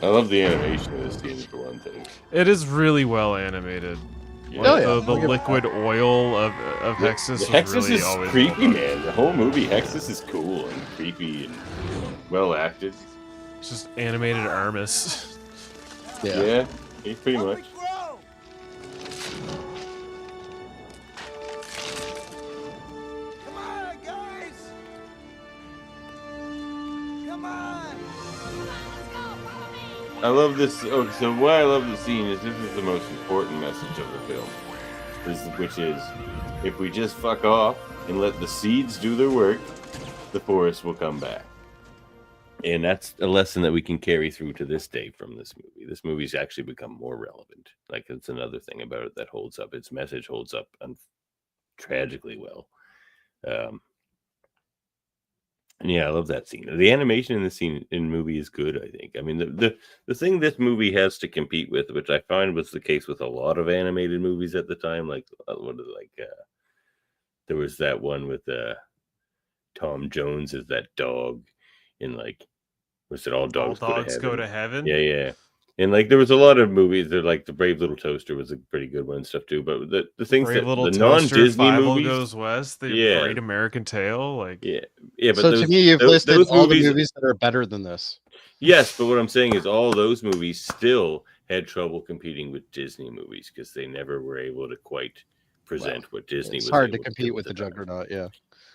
I love the animation of this scene for one thing. It is really well animated. Yeah. Oh, yeah. The liquid oil of Hexus The was Hexus really is always creepy, well done. man. The whole movie, Hexus is cool and creepy and well acted. It's just animated Armus. Yeah, he's pretty much. Grow! Come on, guys! Come on! I love this. Oh, so why I love the scene is this is the most important message of the film, which is if we just fuck off, and let the seeds do their work, the forest will come back. And that's a lesson that we can carry through to this day from this movie. This movie's actually become more relevant. Like, it's another thing about it that holds up. Its message holds up tragically well. Yeah, I love that scene. The animation in the scene in the movie is good, I think. I mean, the thing this movie has to compete with, which I find was the case with a lot of animated movies at the time, there was that one with Tom Jones as that dog in was it All Dogs, Go to Heaven? Yeah. And there was a lot of movies that The Brave Little Toaster was a pretty good one and stuff too. But the things Brave that Little the Toaster, non-Disney Fievel movies, Goes West, The Great American Tale, yeah. But so to me, you've listed all the movies that are better than this. Yes, but what I'm saying is all those movies still had trouble competing with Disney movies because they never were able to quite present what Disney was. It's hard to compete with the Juggernaut, yeah.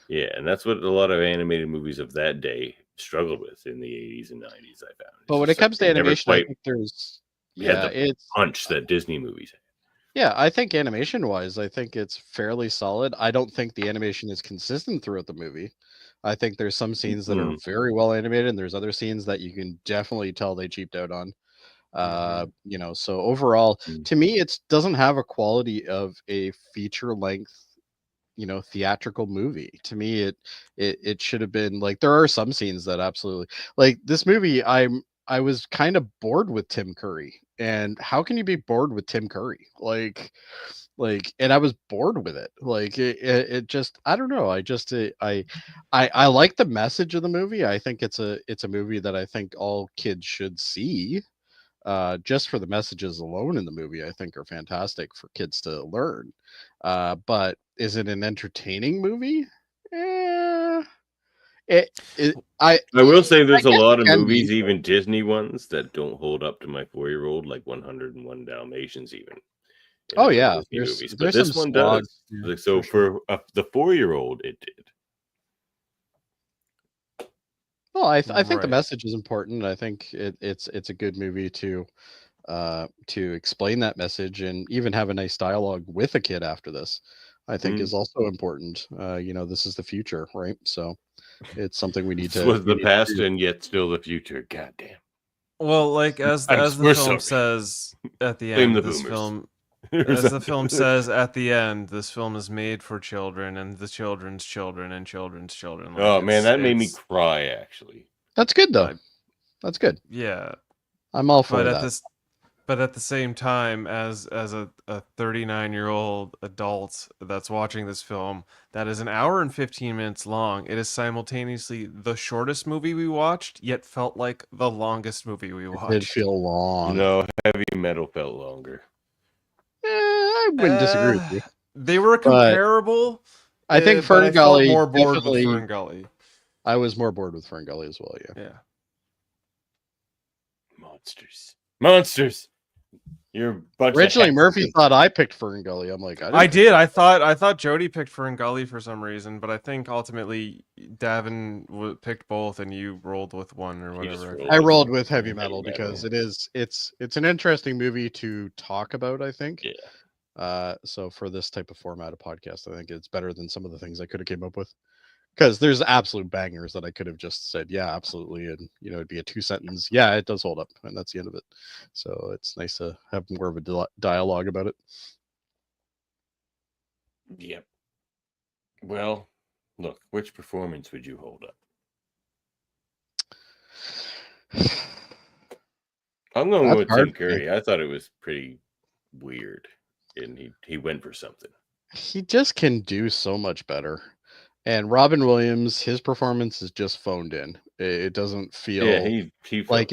Yeah, and that's what a lot of animated movies of that day struggled with in the 80s and 90s, I found. But when it comes to animation, I think there's it's punch that Disney movies had. Yeah, I think animation-wise, I think it's fairly solid. I don't think the animation is consistent throughout the movie. I think there's some scenes that are very well animated, and there's other scenes that you can definitely tell they cheaped out on. So overall, to me, it doesn't have a quality of a feature-length, theatrical movie. To me, it should have been there are some scenes that absolutely this movie. I was kind of bored with Tim Curry, and how can you be bored with Tim Curry? And I was bored with it. It just, I don't know. I like the message of the movie. I think it's a movie that I think all kids should see. Just for the messages alone in the movie, I think are fantastic for kids to learn. But is it an entertaining movie? I will say there's a lot of movies, even Disney ones, that don't hold up to my 4-year-old, like 101 Dalmatians, even. Oh yeah, there's this one does. For the 4-year-old, it did. Well, I think the message is important. I think it's a good movie to explain that message and even have a nice dialogue with a kid after this. I think is also important. This is the future, right? So it's something we need to. This was the past and yet still the future. Goddamn. Well, as the film says at the end, this film says at the end, this film is made for children and the children's children and children's children. Oh man, that made me cry. Actually, that's good though. That's good. Yeah, I'm all for that. But at the same time, as a 39-year-old adult that's watching this film, that is an hour and 15 minutes long. It is simultaneously the shortest movie we watched, yet felt like the longest movie we watched. It did feel long. No, Heavy Metal felt longer. I wouldn't disagree with you. They were comparable. I think FernGully. More bored with FernGully. I was more bored with FernGully as well. Yeah. Monsters. You're originally Murphy thought I picked FernGully. I'm like, I did. I thought Jody picked FernGully for some reason, but I think ultimately Davin picked both, and you rolled with one or whatever. I rolled with Heavy Metal because it's an interesting movie to talk about. I think. Yeah. So for this type of format of podcast, I think it's better than some of the things I could have came up with. Because there's absolute bangers that I could have just said, yeah, absolutely. And, it'd be a 2-sentence. Yeah, it does hold up. And that's the end of it. So it's nice to have more of a dialogue about it. Yep. Well, look, which performance would you hold up? I'm going with Tim Curry. I thought it was pretty weird. And he went for something. He just can do so much better. And Robin Williams, his performance is just phoned in. It doesn't feel like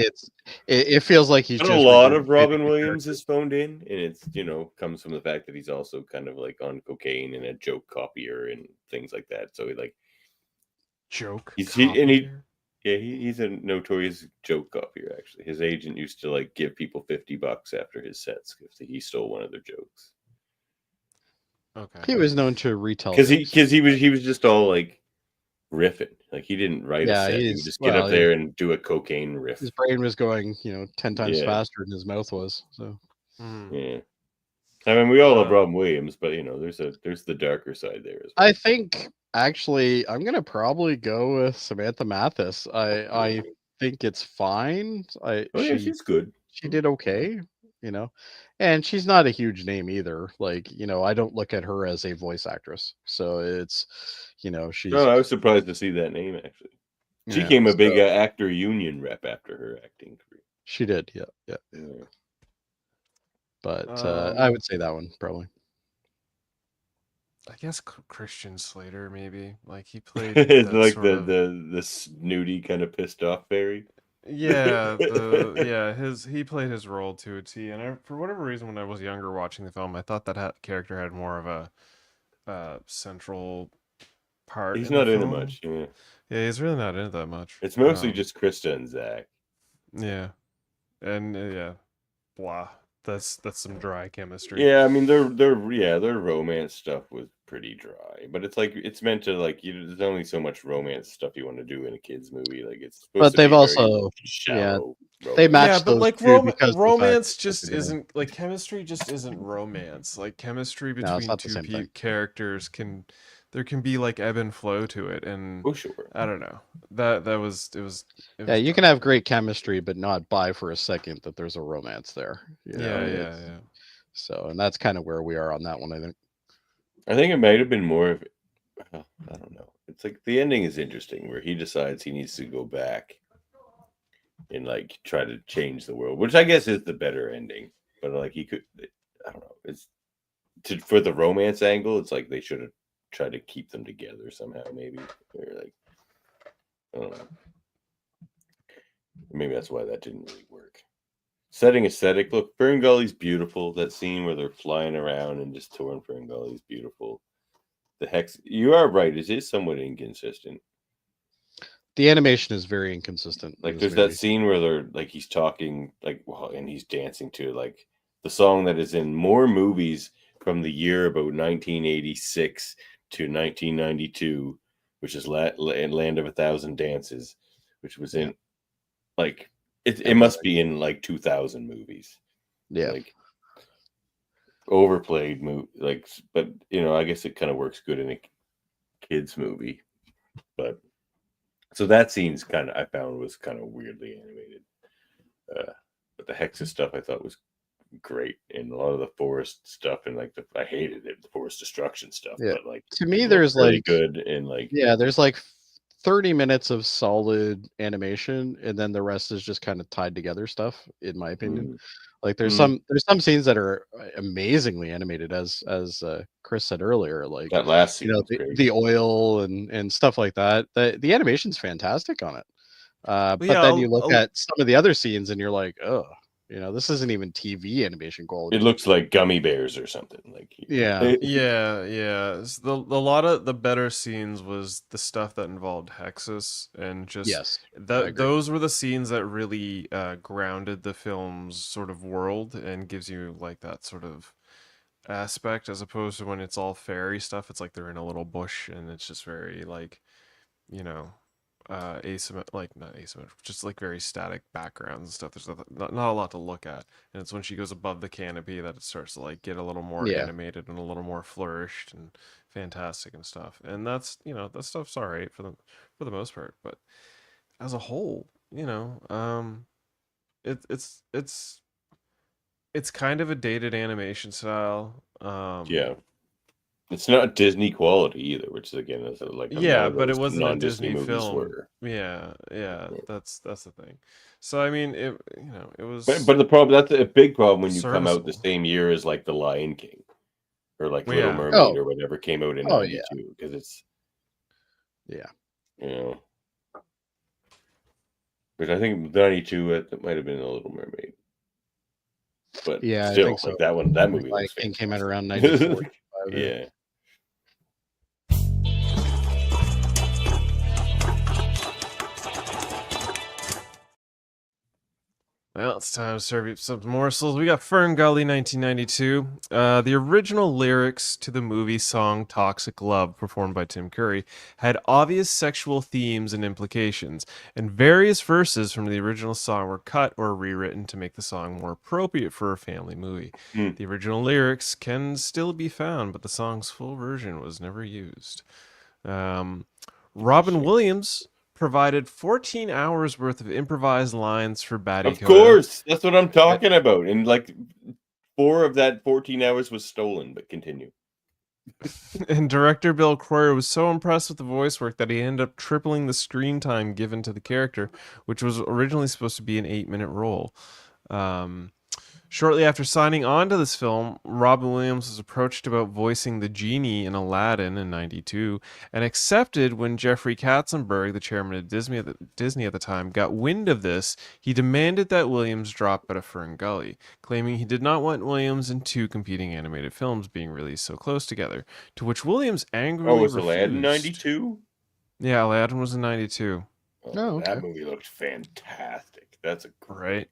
it feels like he's just a lot of Robin Williams is phoned in, and it's comes from the fact that he's also kind of on cocaine and a joke copier and things like that. So he's a notorious joke copier. Actually, his agent used to give people $50 after his sets if he stole one of their jokes. Okay. He was known to retell because he was just all riffing. He didn't write a set. He would just get up there and do a cocaine riff. His brain was going 10 times faster than his mouth was. So yeah. I mean, we all love Robin Williams, but you know, there's the darker side there as well. I think actually I'm gonna probably go with Samantha Mathis. I think it's fine. She's good. She did okay, you know, and she's not a huge name either. Like, you know, I don't look at her as a voice actress, so it's, you know, she's. No, I was surprised to see that name actually. She Yeah, became a big so- actor union rep after her acting career. She did, yeah. But I would say that one probably. I guess Christian Slater, maybe. Like he played It's that like sort of... the snooty kind of pissed off fairy. Yeah, he played his role to a T, and for whatever reason, when I was younger watching the film, I thought that character had more of a central part. He's in not the in it film. much. Yeah. Yeah, he's really not in it that much. It's mostly just Krista and Zach. Yeah, and yeah, blah. That's some dry chemistry. Yeah, I mean their romance stuff was pretty dry, but it's like it's meant to like there's only so much romance stuff you want to do in a kids movie. Like it's supposed But to they've be also shallow they match Yeah, but those like two because romance just isn't like chemistry just isn't romance. Like chemistry No, it's between not the two same thing. characters there can be like ebb and flow to it, and sure. I don't know. It was Yeah, you can have great chemistry, but not buy for a second that there's a romance there. You know? Yeah. So, and that's kind of where we are on that one, I think. I think it might have been more of, I don't know. It's like the ending is interesting, where he decides he needs to go back and like try to change the world, which I guess is the better ending. But like he could, I don't know. It's for the romance angle. It's like they should have tried to keep them together somehow. Maybe or like I don't know. Maybe that's why that didn't really work. Setting aesthetic. Look, FernGully's beautiful. That scene where they're flying around and just touring FernGully's beautiful. The hex. You are right. It is somewhat inconsistent. The animation is very inconsistent. Like there's that scene where they're like he's talking like and he's dancing to like the song that is in more movies from the year about 1986 to 1992, which is Land of a Thousand Dances, which was in like it must be in like 2000 movies. Yeah. Like overplayed movie like, but you know, I guess it kind of works good in a kids movie. But so that scene's I found was kind of weirdly animated. But the Hexa stuff I thought was great, and a lot of the forest stuff and like I hated it, the forest destruction stuff. Yeah. But like to me, there's like good and like there's like 30 minutes of solid animation, and then the rest is just kind of tied together stuff, in my opinion. Like there's some scenes that are amazingly animated, as Chris said earlier, like that last scene, the oil and stuff like that. The animation's fantastic on it. But yeah, then you look at some of the other scenes and you're like, oh, you know, this isn't even TV animation quality. It looks like Gummy Bears or something. Like yeah. A lot of the better scenes was the stuff that involved Hexus, and just those were the scenes that really grounded the film's sort of world and gives you like that sort of aspect, as opposed to when it's all fairy stuff. It's like they're in a little bush and it's just very like, you know, not asymmetrical, just like very static backgrounds and stuff. There's not a lot to look at, and it's when she goes above the canopy that it starts to like get a little more animated and a little more flourished and fantastic and stuff. And that's, you know, that stuff's all right for the most part, but as a whole, you know, it's kind of a dated animation style. It's not Disney quality either, which again is like but it wasn't a Disney film. Were. Yeah, that's the thing. So I mean, it was. But the problem, that's a big problem when you come out the same year as like The Lion King or like Little Mermaid or whatever came out in 92, because it's you know, which I think 92 it might have been a Little Mermaid. But still, I think so. Like that movie Lion King came out around 94. Yeah. Well, it's time to serve you some morsels. We got FernGully 1992. The original lyrics to the movie song Toxic Love, performed by Tim Curry, had obvious sexual themes and implications, and various verses from the original song were cut or rewritten to make the song more appropriate for a family movie. The original lyrics can still be found, but the song's full version was never used. Robin Williams provided 14 hours worth of improvised lines for Batty Of Coda. course, that's what I'm talking about. And like 4 of that 14 hours was stolen, but continue. And director Bill Croyer was so impressed with the voice work that he ended up tripling the screen time given to the character, which was originally supposed to be an 8-minute role. Shortly after signing on to this film, Robin Williams was approached about voicing the genie in Aladdin in '92 and accepted when Jeffrey Katzenberg, the chairman of Disney at the time, got wind of this. He demanded that Williams drop out of FernGully, claiming he did not want Williams in 2 competing animated films being released so close together, to which Williams angrily refused. Aladdin 92? Yeah, Aladdin was in '92. That movie looked fantastic. That's a great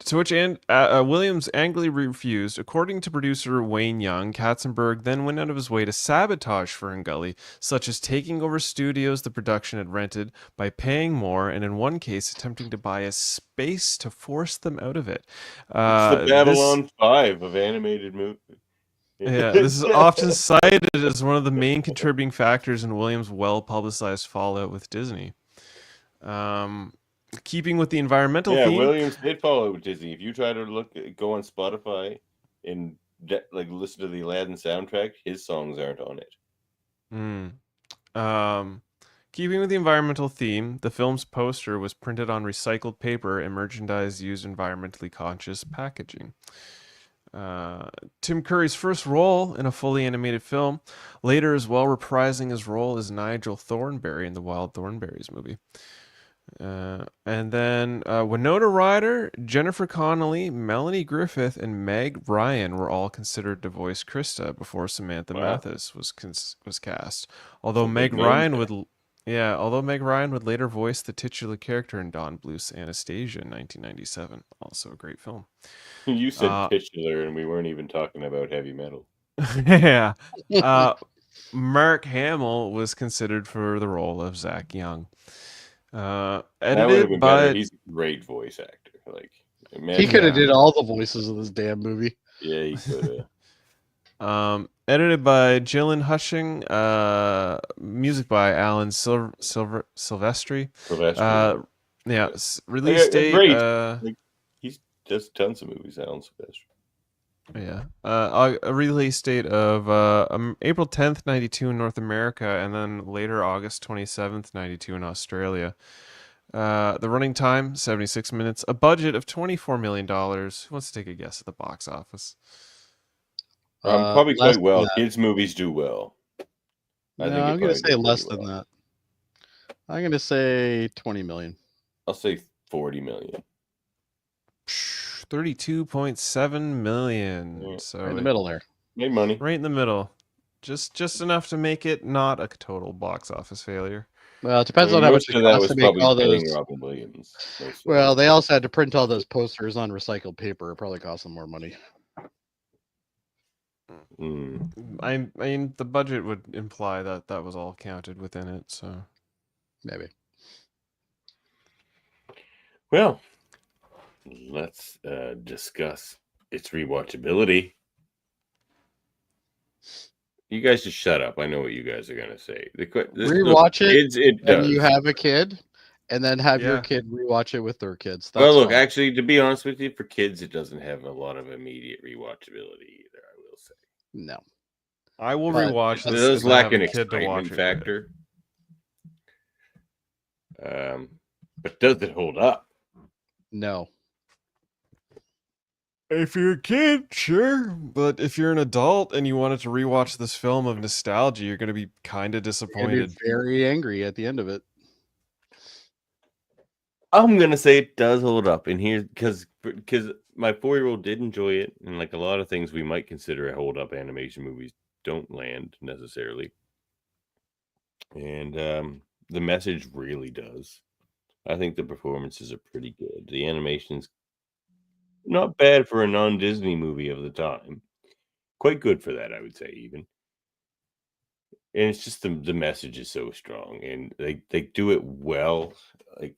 To which Williams angrily refused. According to producer Wayne Young, Katzenberg then went out of his way to sabotage FernGully, such as taking over studios the production had rented by paying more, and in one case attempting to buy a space to force them out of it. It's the Babylon 5 of animated movies. Yeah, this is often cited as one of the main contributing factors in Williams' well-publicized fallout with Disney. Keeping with the environmental theme, Williams did follow with Disney. If you try to go on Spotify and listen to the Aladdin soundtrack, his songs aren't on it. Keeping with the environmental theme, the film's poster was printed on recycled paper and merchandise used environmentally conscious packaging. Tim Curry's first role in a fully animated film, later as well reprising his role as Nigel Thornberry in the Wild Thornberrys movie. And then Winona Ryder, Jennifer Connelly, Melanie Griffith, and Meg Ryan were all considered to voice Krista before Samantha Mathis was cast. Although Meg Ryan would later voice the titular character in Don Bluth's Anastasia in 1997. Also a great film. You said titular, and we weren't even talking about heavy metal. Yeah. Mark Hamill was considered for the role of Zach Young. Edited by... He's a great voice actor. He could have did all the voices of this damn movie. Yeah, he could have. Edited by Gillian Hushing. Music by Alan Silvestri. Release date. Great. He does tons of movies, Alan Silvestri. Yeah. A release date of April 10th, 92 in North America, and then later August 27th, 92 in Australia. The running time, 76 minutes. A budget of $24 million. Who wants to take a guess at the box office? Probably quite well. Kids' movies do well. I'm going to say less than that. I'm going to say 20 million. I'll say 40 million. 32.7 million. So right in the middle there. Made money. Right in the middle. Just enough to make it not a total box office failure. Well, it depends on how much it costs to make all those. Robin Williams. Well, they also had to print all those posters on recycled paper. It probably cost them more money. I mean, the budget would imply that that was all counted within it, so maybe. Well, let's discuss its rewatchability. You guys just shut up. I know what you guys are going to say. Rewatch it when you have a kid, and then have your kid rewatch it with their kids. That's look, actually, to be honest with you, for kids, it doesn't have a lot of immediate rewatchability either, I will say. No. I will rewatch this. It does lack an excitement factor. But does it hold up? No. If you're a kid, sure. But if you're an adult and you wanted to rewatch this film of nostalgia, you're going to be kind of disappointed. Very angry at the end of it. I'm going to say it does hold up. And here, because my 4-year-old did enjoy it. And like a lot of things we might consider a hold up animation movies don't land necessarily. And the message really does. I think the performances are pretty good. The animation's not bad for a non-Disney movie of the time. Quite good for that, I would say, even. And it's just the message is so strong, and they do it well, like,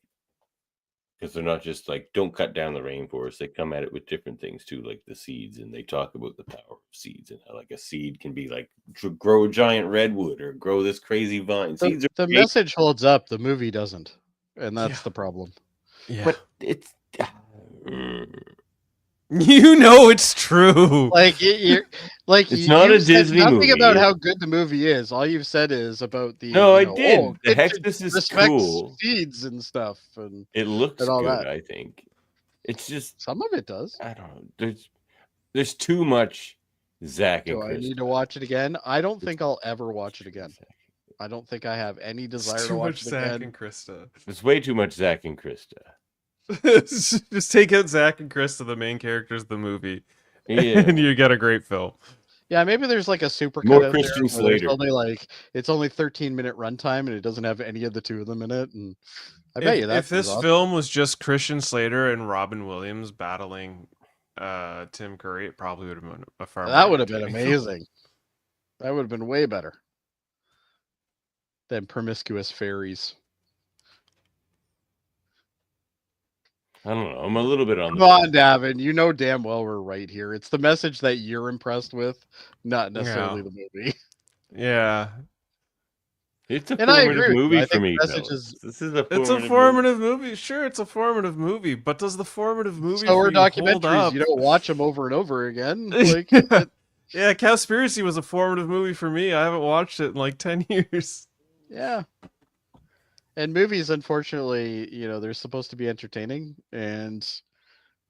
because they're not just like, don't cut down the rainforest. They come at it with different things too, like the seeds, and they talk about the power of seeds and how like a seed can be like grow a giant redwood or grow this crazy vine. Seeds The are great, message holds up, the movie doesn't, and that's the problem. Yeah. but it's You know it's true. Like you're like It's not a you've said Disney nothing movie. about how good the movie is. All you've said is about the No, I you know, did. oh, The it Hexus is respects cool. seeds and stuff and It looks all good, that. I think. It's just Some of it does. I don't know. There's too much Zach and Do I Chris. need to watch it again? I don't think I'll ever watch it again. I don't think I have any desire It's to too watch much it Zach again. and Krista. There's way too much Zach and Krista. Just take out Zach and Krista, the main characters of the movie, Yeah. and you get a great film. Yeah, maybe there's like a super More cut out Christian there where there's Slater. only like it's only 13-minute runtime and it doesn't have any of the two of them in it. And I bet you If that's this film was just Christian Slater and Robin Williams battling Tim Curry, it probably would have been a far more that would have been entertaining film. amazing. That would have been way better than Promiscuous Fairies. I don't know. I'm a little bit on Come the on, Davin. You know damn well we're right here. It's the message that you're impressed with, not necessarily Yeah. the movie. Yeah. It's a And I formative agree with you. movie I for think me, the message fellas. is This is a It's a formative movie. formative movie. Sure, it's a formative movie, but does the formative movie so for are you hold documentaries. up? You don't watch them over and over again. Like Yeah, Cowspiracy was a formative movie for me. I haven't watched it in like 10 years. yeah. And movies, unfortunately, you know, they're supposed to be entertaining, and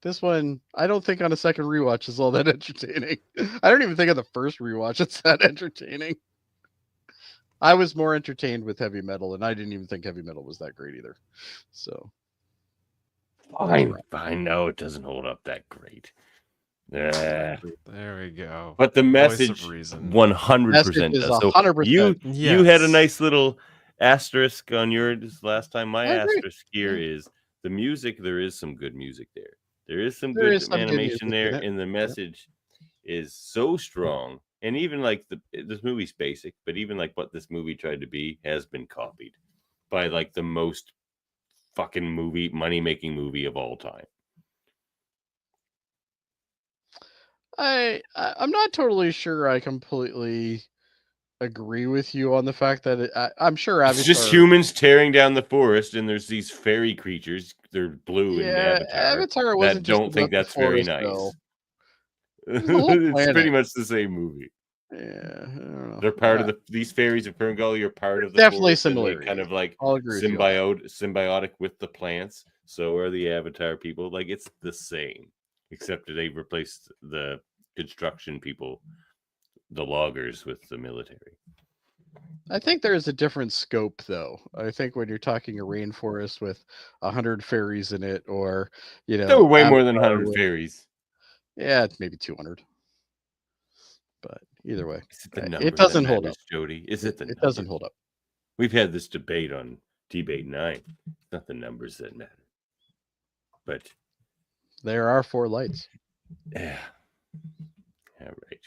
this one, I don't think on a second rewatch is all that entertaining. I don't even think on the first rewatch it's that entertaining. I was more entertained with Heavy Metal, and I didn't even think Heavy Metal was that great either. So Fine. No, it doesn't hold up that great. Yeah. There we go. But the Voice message of reason. 100% Message is does. So 100%. you had a Yes. nice little asterisk on yours last time. My I agree. asterisk here is the music. There is some good music there. There is some There good is some good animation music there, in it. and the message is so strong. And even like this movie's basic, but even like what this movie tried to be has been copied by like the most fucking money-making movie of all time. I'm not totally sure I completely agree with you on the fact that I'm sure It's just Avatar. humans tearing down the forest, and there's these fairy creatures. They're blue in Yeah, Avatar. Avatar wasn't That just don't think about the that's very forest, nice. though. It was the whole It's pretty planet. much the same movie. Yeah, I don't know. They're part of these fairies of FernGully are part of the Definitely forest, and they're similarity. kind of like I'll agree with you on that. symbiotic with the plants. So are the Avatar people. Like it's the same, except that they've replaced the construction people, the loggers, with the military. I think there's a different scope, though. I think when you're talking a rainforest with 100 fairies in it, or you know, There were way more than Avatar 100 with- fairies. Yeah, it's maybe 200. But either way, Is it the it number doesn't that hold matters, up. Jody? Is it the It number? doesn't hold up. We've had this debate on Debate 9. It's not the numbers that matter. But There are 4 lights. yeah. All right.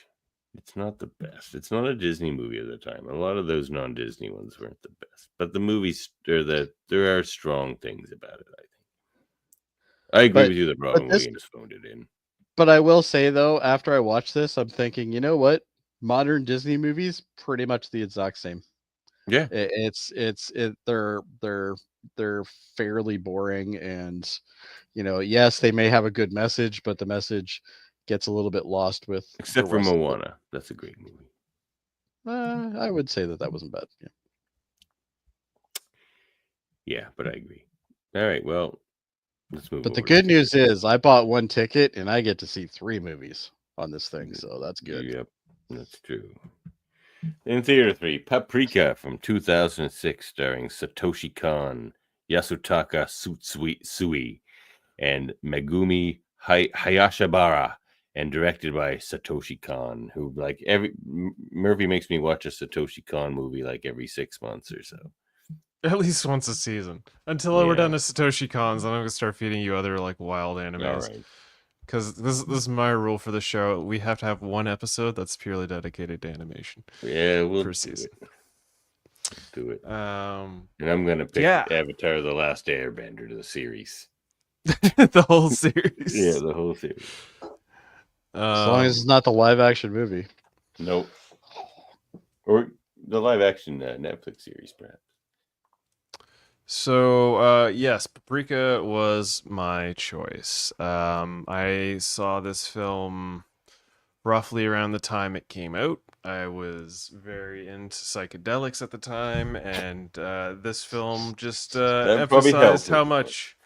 It's not the best. It's not a Disney movie of the time. A lot of those non-Disney ones weren't the best. But the movies there are strong things about it, I think. I agree with you that Robin Williams phoned it in. But I will say, though, after I watch this, I'm thinking, you know what? Modern Disney movies, pretty much the exact same. Yeah. They're fairly boring, and you know, yes, they may have a good message, but the message gets a little bit lost with Except the for rest of it. Moana. That's a great movie. I would say that wasn't bad. Yeah. Yeah, but I agree. All right, well, let's move But the over good to- news is I bought 1 ticket and I get to see 3 movies on this thing, so that's good. Yep, that's true. In Theater 3, Paprika from 2006, starring Satoshi Kon, Yasutaka Tsutsui, and Megumi Hayashibara, and directed by Satoshi Kon, who Murphy makes me watch a Satoshi Kon movie like every 6 months or so. At least once a season. Until we're Yeah. done to Satoshi Cons, then I'm gonna start feeding you other like wild All animes. right. Because this is my rule for the show. We have to have one episode that's purely dedicated to animation Yeah, we'll per do season. it. Do it. Um, And I'm gonna pick yeah. Avatar: The Last Airbender to the series. the whole series. Yeah, the whole series. As long as it's not the live action movie. Nope. Or the live action Netflix series, perhaps. So, yes, Paprika was my choice. I saw this film roughly around the time it came out. I was very into psychedelics at the time, and this film just That probably emphasized helped how with much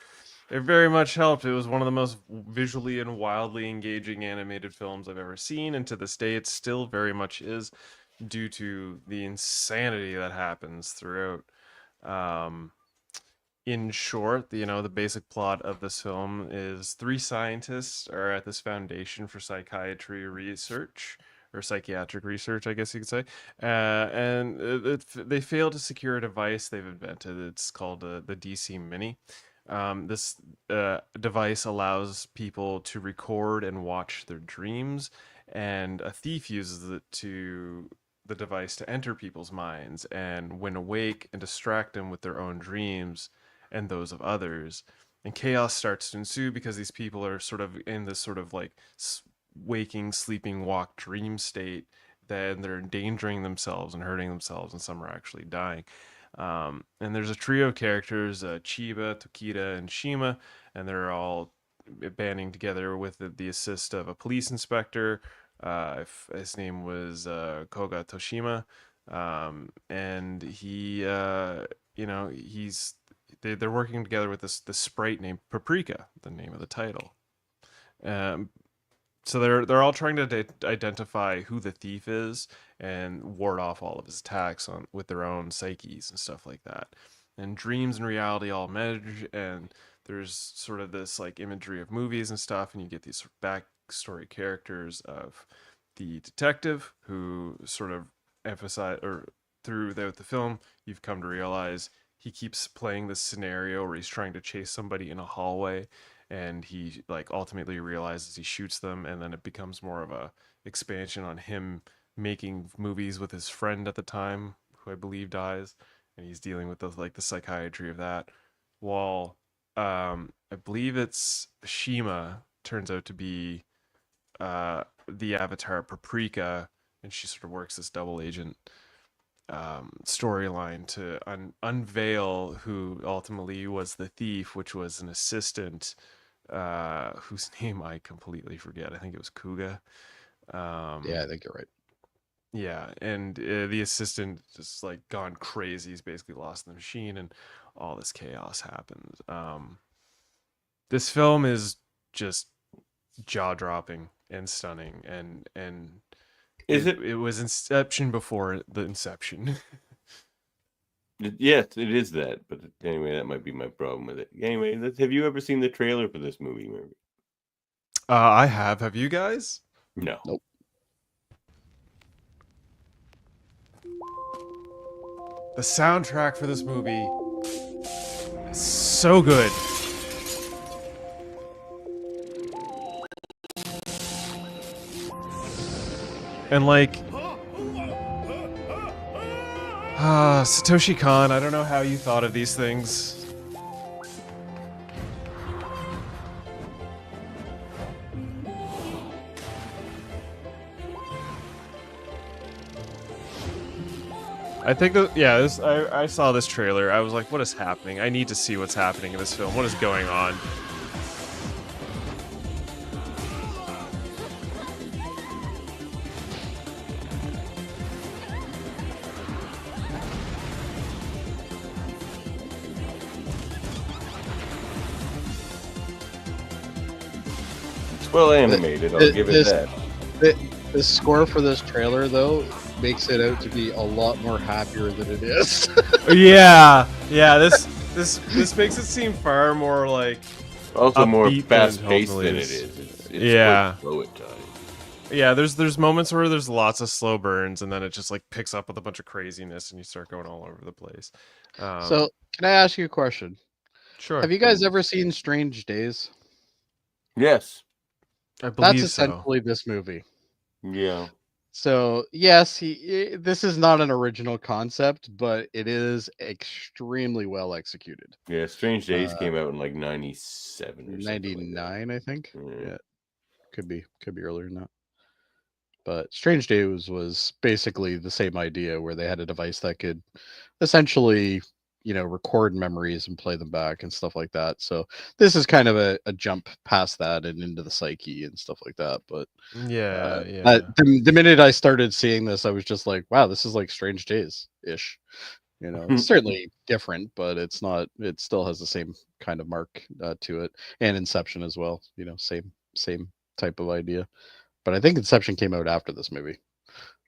it very much helped. It was one of the most visually and wildly engaging animated films I've ever seen, and to this day, it still very much is, due to the insanity that happens throughout. In short, the basic plot of this film is three scientists are at this foundation for psychiatry research, or psychiatric research, I guess you could say, and they fail to secure a device they've invented. It's called the DC Mini. This device allows people to record and watch their dreams, and a thief uses the device to enter people's minds and when awake and distract them with their own dreams and those of others. And chaos starts to ensue because these people are sort of in this sort of like waking, sleeping, walk, dream state. Then they're endangering themselves and hurting themselves, and some are actually dying. And there's a trio of characters, Chiba, Tokita, and Shima, and they're all banding together with the assist of a police inspector. His name was Koga Toshima, and they're working together with this sprite named Paprika, the name of the title. So they're all trying to identify who the thief is and ward off all of his attacks with their own psyches and stuff like that. And dreams and reality all merge, and there's sort of this like imagery of movies and stuff, and you get these backstory characters of the detective who sort of emphasize, or throughout the film, you've come to realize he keeps playing this scenario where he's trying to chase somebody in a hallway, and he like ultimately realizes he shoots them, and then it becomes more of a expansion on him making movies with his friend at the time, who I believe dies, and he's dealing with the psychiatry of that. While I believe it's Shima turns out to be the avatar Paprika, and she sort of works this double agent storyline to unveil who ultimately was the thief, which was an assistant whose name I completely forget. I think it was Kuga. Yeah, I think you're right. Yeah, and the assistant just like gone crazy. He's basically lost the machine, and all this chaos happens. This film is just jaw-dropping and stunning, and it was Inception before the Inception. Yes, it is that. But anyway, that might be my problem with it. Anyway, have you ever seen the trailer for this movie? I have. Have you guys? No. Nope. The soundtrack for this movie is so good. And like, Satoshi Kon, I don't know how you thought of these things. I think that, yeah, I saw this trailer. I was like, what is happening? I need to see what's happening in this film. What is going on? It's well animated, I'll give it that. The score for this trailer, though, makes it out to be a lot more happier than it is. Yeah, this makes it seem far more like also more upbeat fast paced hopefully than it is. is. It's Yeah. quite slow at times. Yeah, there's moments where there's lots of slow burns, and then it just like picks up with a bunch of craziness, and you start going all over the place. So, can I ask you a question? Sure. Have you guys ever seen Strange Days? Yes. I That's believe so. essentially this movie. Yeah. So yes, this is not an original concept, but it is extremely well executed. Yeah, Strange Days came out in like 97 or 99, I think. Yeah. Yeah, could be earlier than that. But Strange Days was basically the same idea, where they had a device that could essentially, record memories and play them back and stuff like that. So this is kind of a jump past that and into the psyche and stuff like that. But yeah. the minute I started seeing this, I was just like, wow, this is like Strange Days ish. It's certainly different, but it's not. It still has the same kind of mark to it, and Inception as well. Same type of idea. But I think Inception came out after this movie.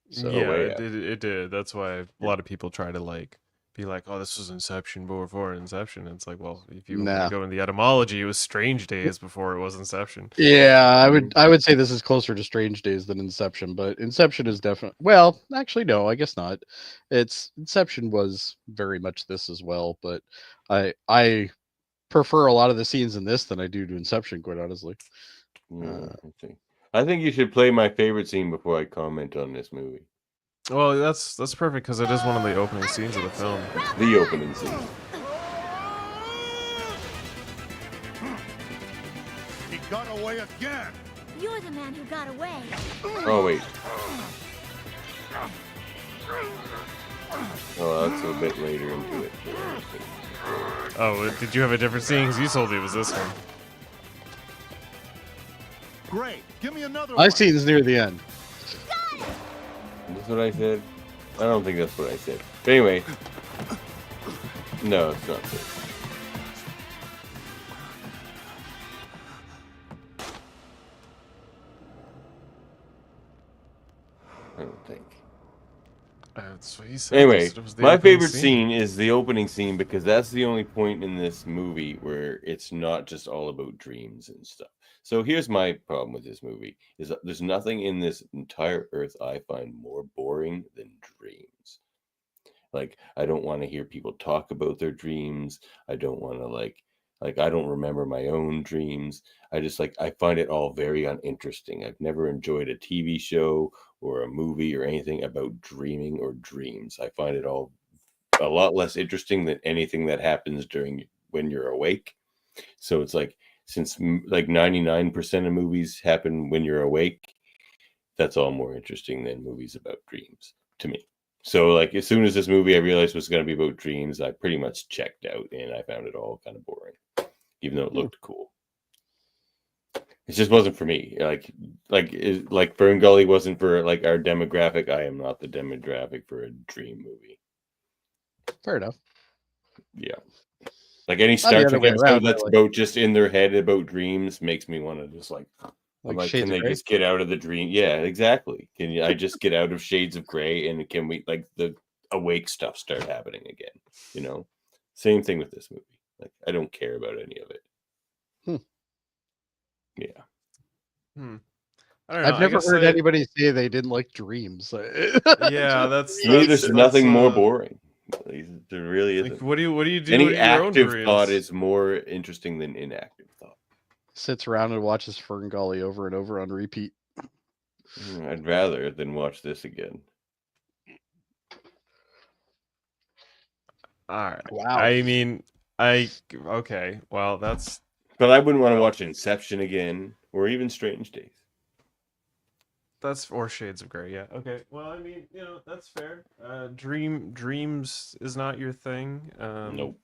So, yeah, it did. That's why a lot of people try to be like, oh, this was Inception before Inception. It's like, well, if you want to go in the etymology, it was Strange Days before it was Inception. Yeah, I would say this is closer to Strange Days than Inception, but Inception is definitely, well, actually no, I guess not. Inception was very much this as well, but I prefer a lot of the scenes in this than I do to Inception, quite honestly. I think you should play my favorite scene before I comment on this movie. Well, that's perfect because it is one of the opening scenes of the film. It's the opening scene. He got away again. You're the man who got away. Oh wait. Oh, that's a bit later into it. Oh, did you have a different scene? Because you told me it was this one. Great. Give me another My one. scene's near the end. That's what I said? I don't think that's what I said. But anyway. No, it's not good. I don't think. That's what he said. Anyway, It was the my opening favorite scene is the opening scene because that's the only point in this movie where it's not just all about dreams and stuff. So here's my problem with this movie is that there's nothing in this entire earth I find more boring than dreams. Like, I don't want to hear people talk about their dreams. I don't want to like I don't remember my own dreams. I find it all very uninteresting. I've never enjoyed a TV show or a movie or anything about dreaming or dreams. I find it all a lot less interesting than anything that happens when you're awake. So it's like, since like 99% of movies happen when you're awake, that's all more interesting than movies about dreams to me. So like, as soon as this movie I realized was going to be about dreams, I pretty much checked out and I found it all kind of boring, even though it looked cool. It just wasn't for me. Like FernGully wasn't for like our demographic. I am not the demographic for a dream movie. Fair enough. Yeah. Like any Star Trek episode that's about just in their head about dreams makes me want to just like can they just get out of the dream? Yeah, exactly. I just get out of Shades of Grey and can we like the awake stuff start happening again? Same thing with this movie. Like, I don't care about any of it. Yeah. I don't know. I've never heard anybody say they didn't like dreams. Yeah, that's there's nothing more boring. There really isn't. Like, what do you do? Any active thought is more interesting than inactive thought. Sits around and watches FernGully over and over on repeat. I'd rather than watch this again. All right. Wow. I mean, okay. Well, that's. But I wouldn't want to watch Inception again, or even Strange Days. That's or Shades of Grey. Yeah. Okay. Well, I mean, that's fair. Dreams is not your thing. Nope.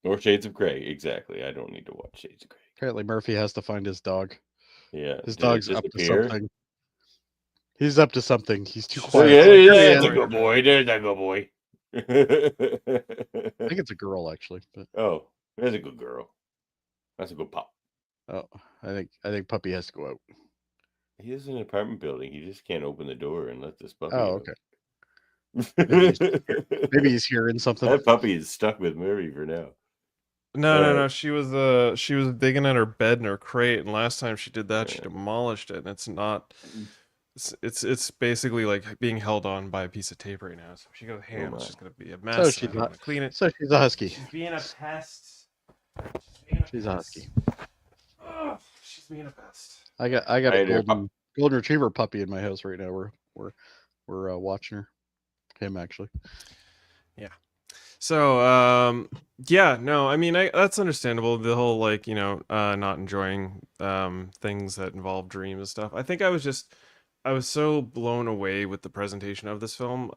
Or Shades of Grey. Exactly. I don't need to watch Shades of Grey. Apparently, Murphy has to find his dog. Yeah. His dog's up to something. He's up to something. He's too quiet. Yeah, that's a good boy. There's a good boy. I think it's a girl, actually. But... Oh, that's a good girl. That's a good pup. Oh, I think Puppy has to go out. He is in an apartment building. He just can't open the door and let this puppy out. Okay. Maybe he's hearing something. That puppy is stuck with Murray for now. No. She was digging at her bed in her crate, and last time she did that, she demolished it. And it's not. It's basically like being held on by a piece of tape right now. So if she goes ham, it's just gonna be a mess. So and she's I don't not. wanna clean it. So she's a husky. She's being a pest. She's a husky. Ugh, she's being a pest. I got a golden retriever puppy in my house right now. We're watching her. Him actually. Yeah. So yeah, no, I mean that's understandable. The whole like, not enjoying things that involve dreams and stuff. I think I was so blown away with the presentation of this film,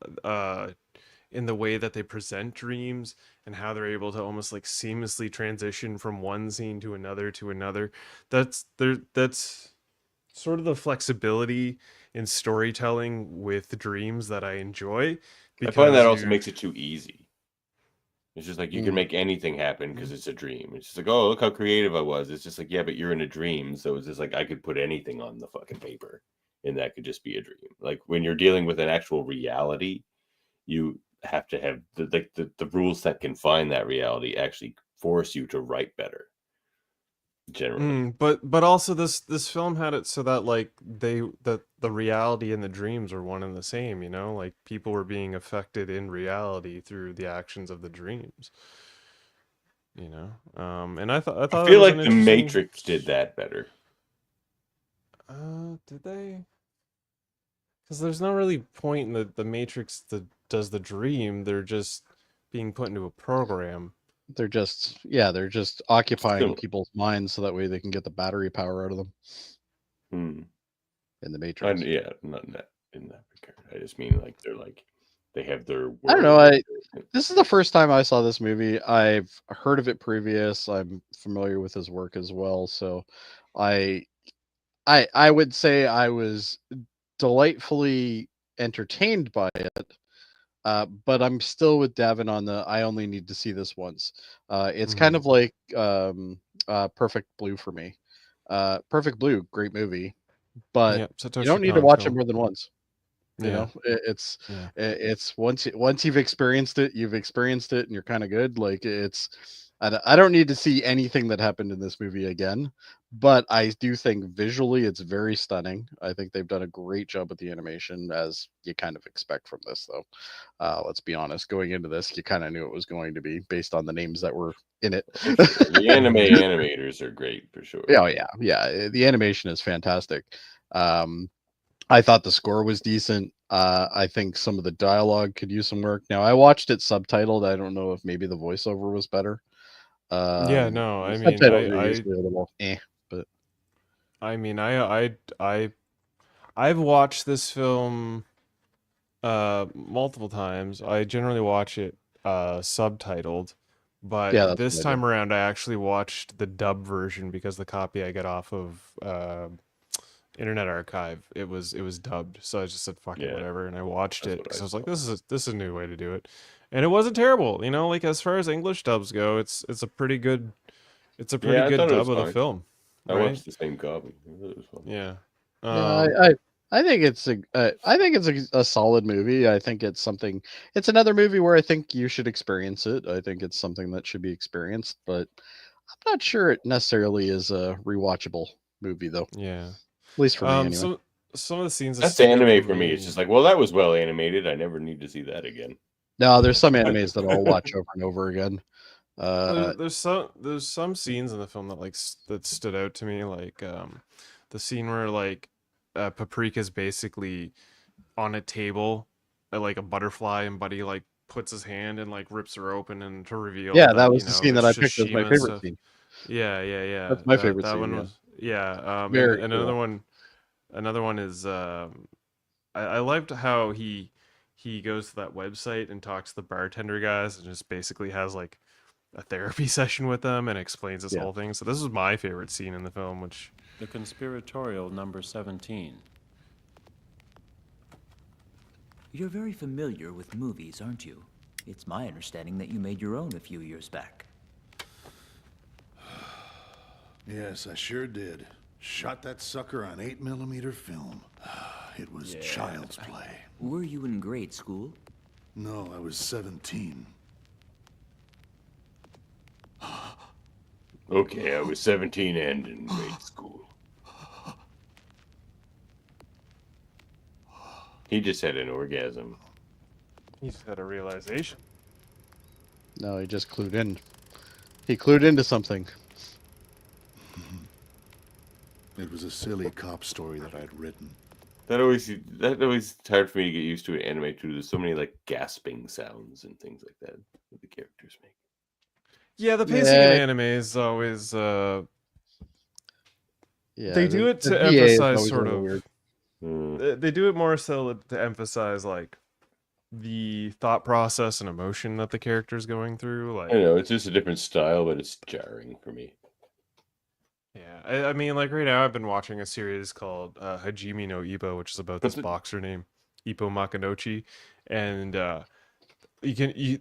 in the way that they present dreams and how they're able to almost like seamlessly transition from one scene to another. That's sort of the flexibility in storytelling with dreams that I enjoy. I find that also makes it too easy. It's just like you can make anything happen because it's a dream. It's just like, oh, look how creative I was. It's just like, yeah, but you're in a dream, so it's just like I could put anything on the fucking paper, and that could just be a dream. Like when you're dealing with an actual reality, you have to have the rules that confine that reality actually force you to write better. Generally, but also this film had it so that like the reality and the dreams are one and the same, like people were being affected in reality through the actions of the dreams, and I feel like the Matrix did that better. Did they? Because there's not really point in the Matrix that does the dream. They're just being put into a program. They're just occupying people's minds so that way they can get the battery power out of them. In the Matrix. Not in that regard. I just mean like they have their world. I don't know. This is the first time I saw this movie. I've heard of it previous. I'm familiar with his work as well. So I would say I was delightfully entertained by it. But I'm still with Davin on I only need to see this once. It's kind of like Perfect Blue for me. Perfect Blue, great movie, but you don't need to watch it more than once. You know, it's once you've experienced it, and you're kind of good. Like I don't need to see anything that happened in this movie again, but I do think visually it's very stunning. I think they've done a great job with the animation, as you kind of expect from this, though. Let's be honest, going into this, you kind of knew it was going to be based on the names that were in it. The animators are great for sure. Yeah. The animation is fantastic. I thought the score was decent. I think some of the dialogue could use some work. Now I watched it subtitled. I don't know if maybe the voiceover was better. I mean, but I mean, I've watched this film multiple times. I generally watch it subtitled, but this time around I actually watched the dub version because the copy I get off of Internet Archive, it was dubbed, so I just said fuck it, whatever, and I watched it because I was like, this is a new way to do it, and it wasn't terrible. Like as far as English dubs go, it's a pretty good dub of the film. I watched the same copy. It was fun. Yeah. I think it's a solid movie. I think it's something. It's another movie where I think you should experience it. I think it's something that should be experienced, but I'm not sure it necessarily is a rewatchable movie, though. Yeah. At least for me, anyway. So some of the scenes. That's anime for me. It's just like, well, that was well animated. I never need to see that again. No, there's some animes that I'll watch over and over again. There's some scenes in the film that stood out to me, like the scene where like Paprika's basically on a table, like a butterfly, and Buddy like puts his hand and like rips her open and to reveal. That was the scene that I picked as my favorite scene. Yeah. That's my favorite scene. That one was and cool. Another one is I liked how he goes to that website and talks to the bartender guys and just basically has like a therapy session with them and explains this whole thing. So this is my favorite scene in the film, which the conspiratorial number 17. You're very familiar with movies, aren't you? It's my understanding that you made your own a few years back. Yes, I sure did. Shot that sucker on 8mm film. It was child's play. Were you in grade school? No, I was 17. Okay, I was 17 and in grade school. He just had an orgasm. He just had a realization. No, he just clued in. He clued into something. It was a silly cop story that I'd written. That always hard for me to get used to in anime too. There's so many like gasping sounds and things like that the characters make. Yeah, the pacing in anime is always yeah, they do it the to VA is emphasize always a sort little of weird. they do it more so to emphasize like the thought process and emotion that the character's going through. Like I know it's just a different style, but it's jarring for me. Yeah, I mean, like right now, I've been watching a series called Hajime no Ippo, which is about this boxer named Ippo Makinochi, and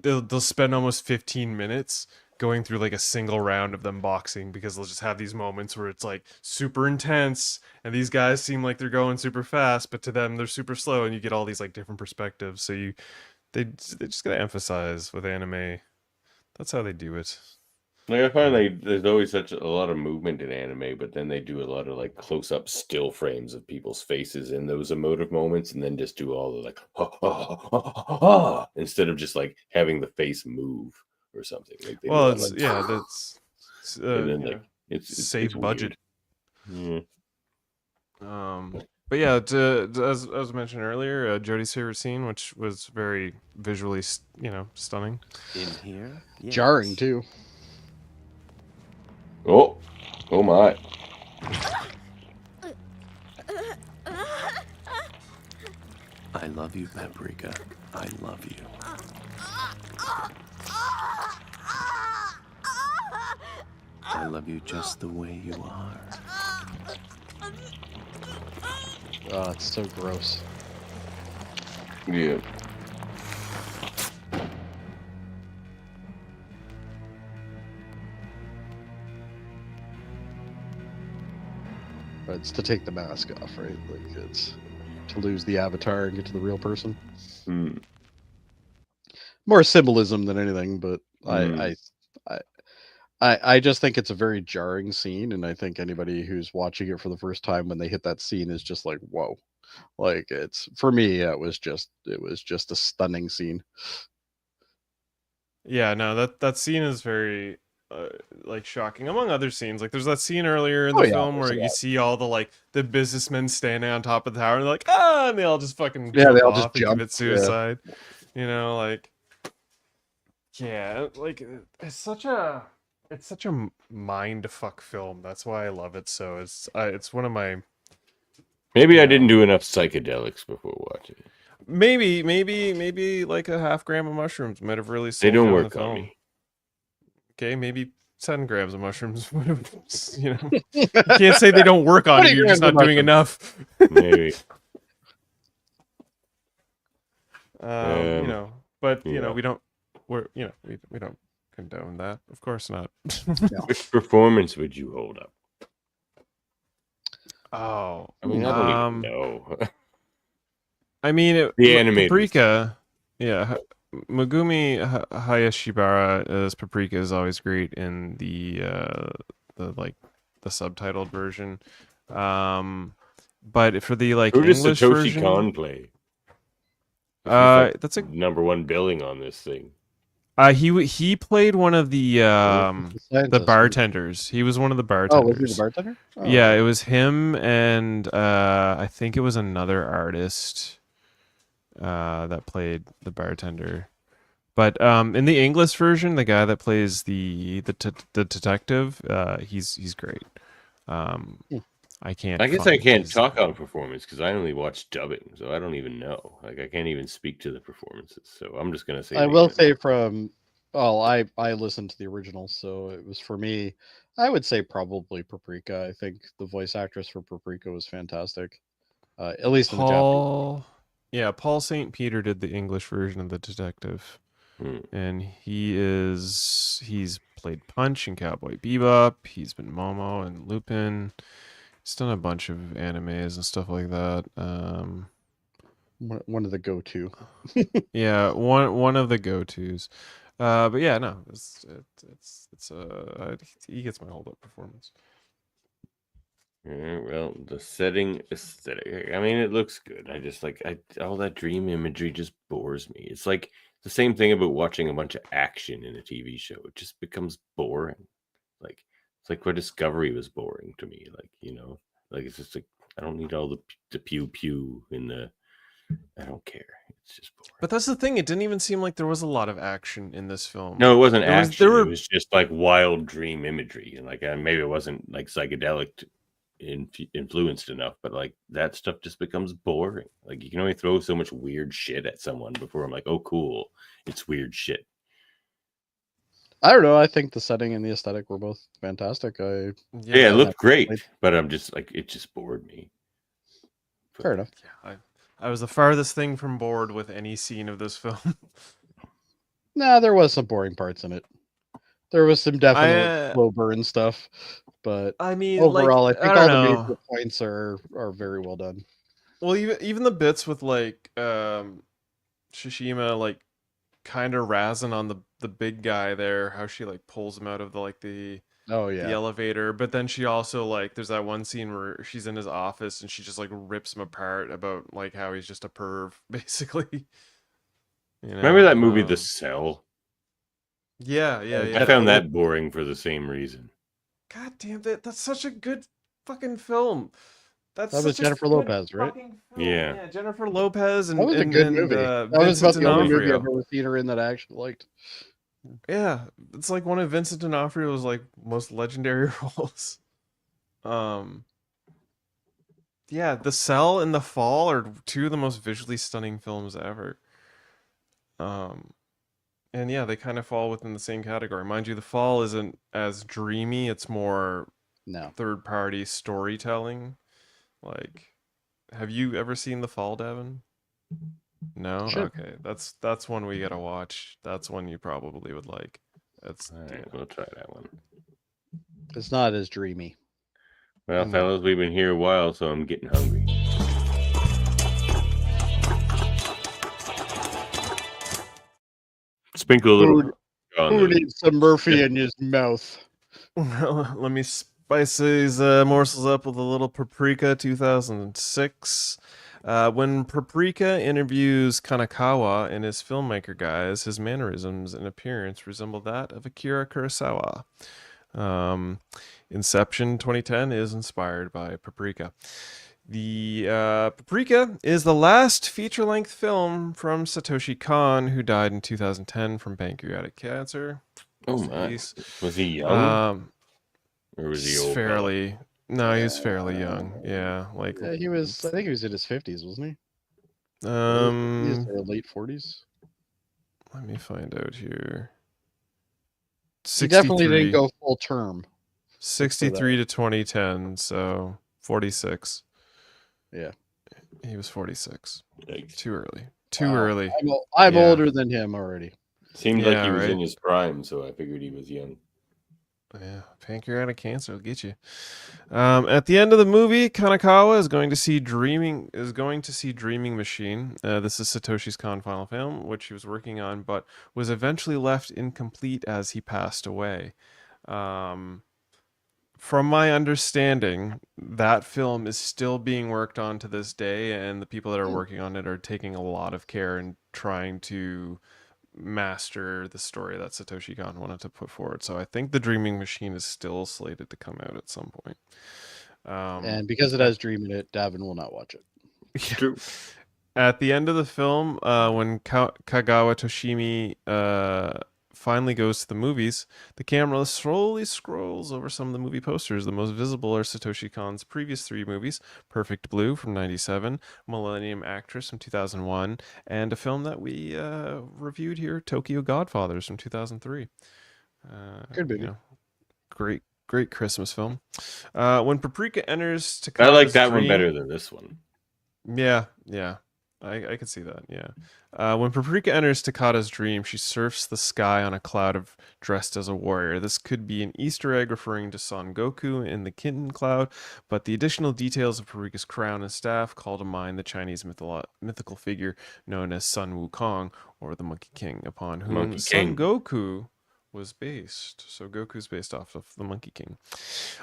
they'll spend almost 15 minutes going through like a single round of them boxing because they'll just have these moments where it's like super intense, and these guys seem like they're going super fast, but to them they're super slow, and you get all these like different perspectives. So they just gotta emphasize with anime. That's how they do it. Like I find like there's always such a lot of movement in anime, but then they do a lot of like close-up still frames of people's faces in those emotive moments, and then just do all the like instead of just like having the face move or something. Like they Well, it's that's and then like it's safe budget. Weird. But yeah, as mentioned earlier, Jody's favorite scene, which was very visually, stunning. In here, yes. Jarring too. Oh my! I love you, Paprika. I love you. I love you just the way you are. Oh, it's so gross. Yeah. But it's to take the mask off, right? Like it's to lose the avatar and get to the real person. More symbolism than anything, but I just think it's a very jarring scene, and I think anybody who's watching it for the first time when they hit that scene is just like, whoa. Like it's for me, it was just a stunning scene. Yeah, no, that scene is very like shocking among other scenes. Like there's that scene earlier in the film where you see all the like the businessmen standing on top of the tower and they're like, and they all just fucking jump off and commit suicide. You know, like like it's such a mind fuck film. That's why I love it so. It's one of my Maybe I didn't do enough psychedelics before watching it. Maybe like a half gram of mushrooms might have really They don't down work the on film. me. Okay, maybe 10 grams of mushrooms would have, you can't say they don't work on you. You're just not doing enough. Maybe. But we don't condone that. Of course not. Which performance would you hold up? Oh, I mean, I don't even know. I mean, the animated Paprika, Megumi Hayashibara as Paprika is always great in the subtitled version. But for the who does English Satoshi version, Kon play? That's a number one billing on this thing. He played one of the bartenders. He was one of the bartenders. Oh, was he the bartender? Oh, yeah, it was him, and I think it was another artist that played the bartender. But in the English version, the guy that plays the detective, he's great. I guess I can't talk on performance because I only watch dubbing, so I don't even know. Like I can't even speak to the performances. So I'm just gonna say. I will say I listened to the original, so it was for me. I would say probably Paprika. I think the voice actress for Paprika was fantastic, at least in the Japanese. Yeah, Paul St. Peter did the English version of the detective, and he's played Punch in Cowboy Bebop. He's been Momo and Lupin. He's done a bunch of animes and stuff like that. One of the go-to. Yeah, one of the go-tos. But yeah, no, he gets my hold up performance. Yeah, well, the setting aesthetic. I mean, it looks good. I just all that dream imagery just bores me. It's like the same thing about watching a bunch of action in a TV show. It just becomes boring. Like it's like where Discovery was boring to me. Like it's just like I don't need all the pew pew in the. I don't care. It's just boring. But that's the thing. It didn't even seem like there was a lot of action in this film. No, it wasn't action. It was just like wild dream imagery, and like maybe it wasn't like psychedelic influenced enough, but like that stuff just becomes boring. Like you can only throw so much weird shit at someone before I'm like, oh, cool, it's weird shit. I don't know. I think the setting and the aesthetic were both fantastic. It looked great, but I'm just like, it just bored me. Fair enough. Yeah, I was the farthest thing from bored with any scene of this film. Nah, there was some boring parts in it. There was some definite slow burn stuff, but I mean, overall, like, I think all the major points are very well done. Well, even the bits with like Shishima like kind of razzing on the big guy there, how she like pulls him out of the elevator, but then she also like there's that one scene where she's in his office and she just like rips him apart about like how he's just a perv, basically. Remember that movie The Cell? Yeah. I found that boring for the same reason. God damn that! That's such a good fucking film. That was Jennifer Lopez, right? Yeah, Jennifer Lopez, and that was a good movie. That was about the only movie I've ever seen her in that I actually liked. Yeah, it's like one of Vincent D'Onofrio's like most legendary roles. Yeah, The Cell and The Fall are two of the most visually stunning films ever. And yeah, they kind of fall within the same category. Mind you, The Fall isn't as dreamy; it's more third-party storytelling. Like, have you ever seen The Fall, Devin? No? Sure. Okay. That's one we gotta watch. That's one you probably would like. We'll try that one. It's not as dreamy. Well, fellas, we've been here a while, so I'm getting hungry. Sprinkle a little. Who needs some Murphy in his mouth? Let me spice these morsels up with a little Paprika 2006. When Paprika interviews Kanekawa in his filmmaker guise, his mannerisms and appearance resemble that of Akira Kurosawa. Inception 2010 is inspired by Paprika. The Paprika is the last feature-length film from Satoshi Kon, who died in 2010 from pancreatic cancer. Oh my! Was he young? Or was he old? No, he was fairly young. Yeah, like he was. I think he was in his 50s, wasn't he? He was late 40s. Let me find out here. He definitely didn't go full term. 63 to 2010, so 46. Yeah, he was 46. Yikes. Too early. Too early. I'm older than him already. Seemed like he was in his prime, so I figured he was young. Yeah, pancreatic cancer will get you. At the end of the movie, Kanekawa is going to see Dreaming Machine. This is Satoshi Kon's final film, which he was working on, but was eventually left incomplete as he passed away. From my understanding, that film is still being worked on to this day, and the people that are working on it are taking a lot of care and trying to master the story that Satoshi Kon wanted to put forward. So I think The Dreaming Machine is still slated to come out at some point. And because it has dream in it, Davin will not watch it. True. At the end of the film, when Kagawa Toshimi finally goes to the movies, the camera slowly scrolls over some of the movie posters. The most visible are Satoshi Kon's previous three movies, Perfect Blue from 1997, Millennium Actress from 2001, and a film that we reviewed here, Tokyo Godfathers from 2003. Good movie. Great Christmas film. When Paprika enters Takada's I like that one better than this one. Yeah. I could see that, yeah. When Paprika enters Takata's dream, she surfs the sky on a cloud of dressed as a warrior. This could be an Easter egg referring to Son Goku in the Kitten Cloud, but the additional details of Paprika's crown and staff call to mind the Chinese mythical figure known as Sun Wukong, or the Monkey King, upon whom Monkey Son King. Goku was based. So Goku's based off of the Monkey King.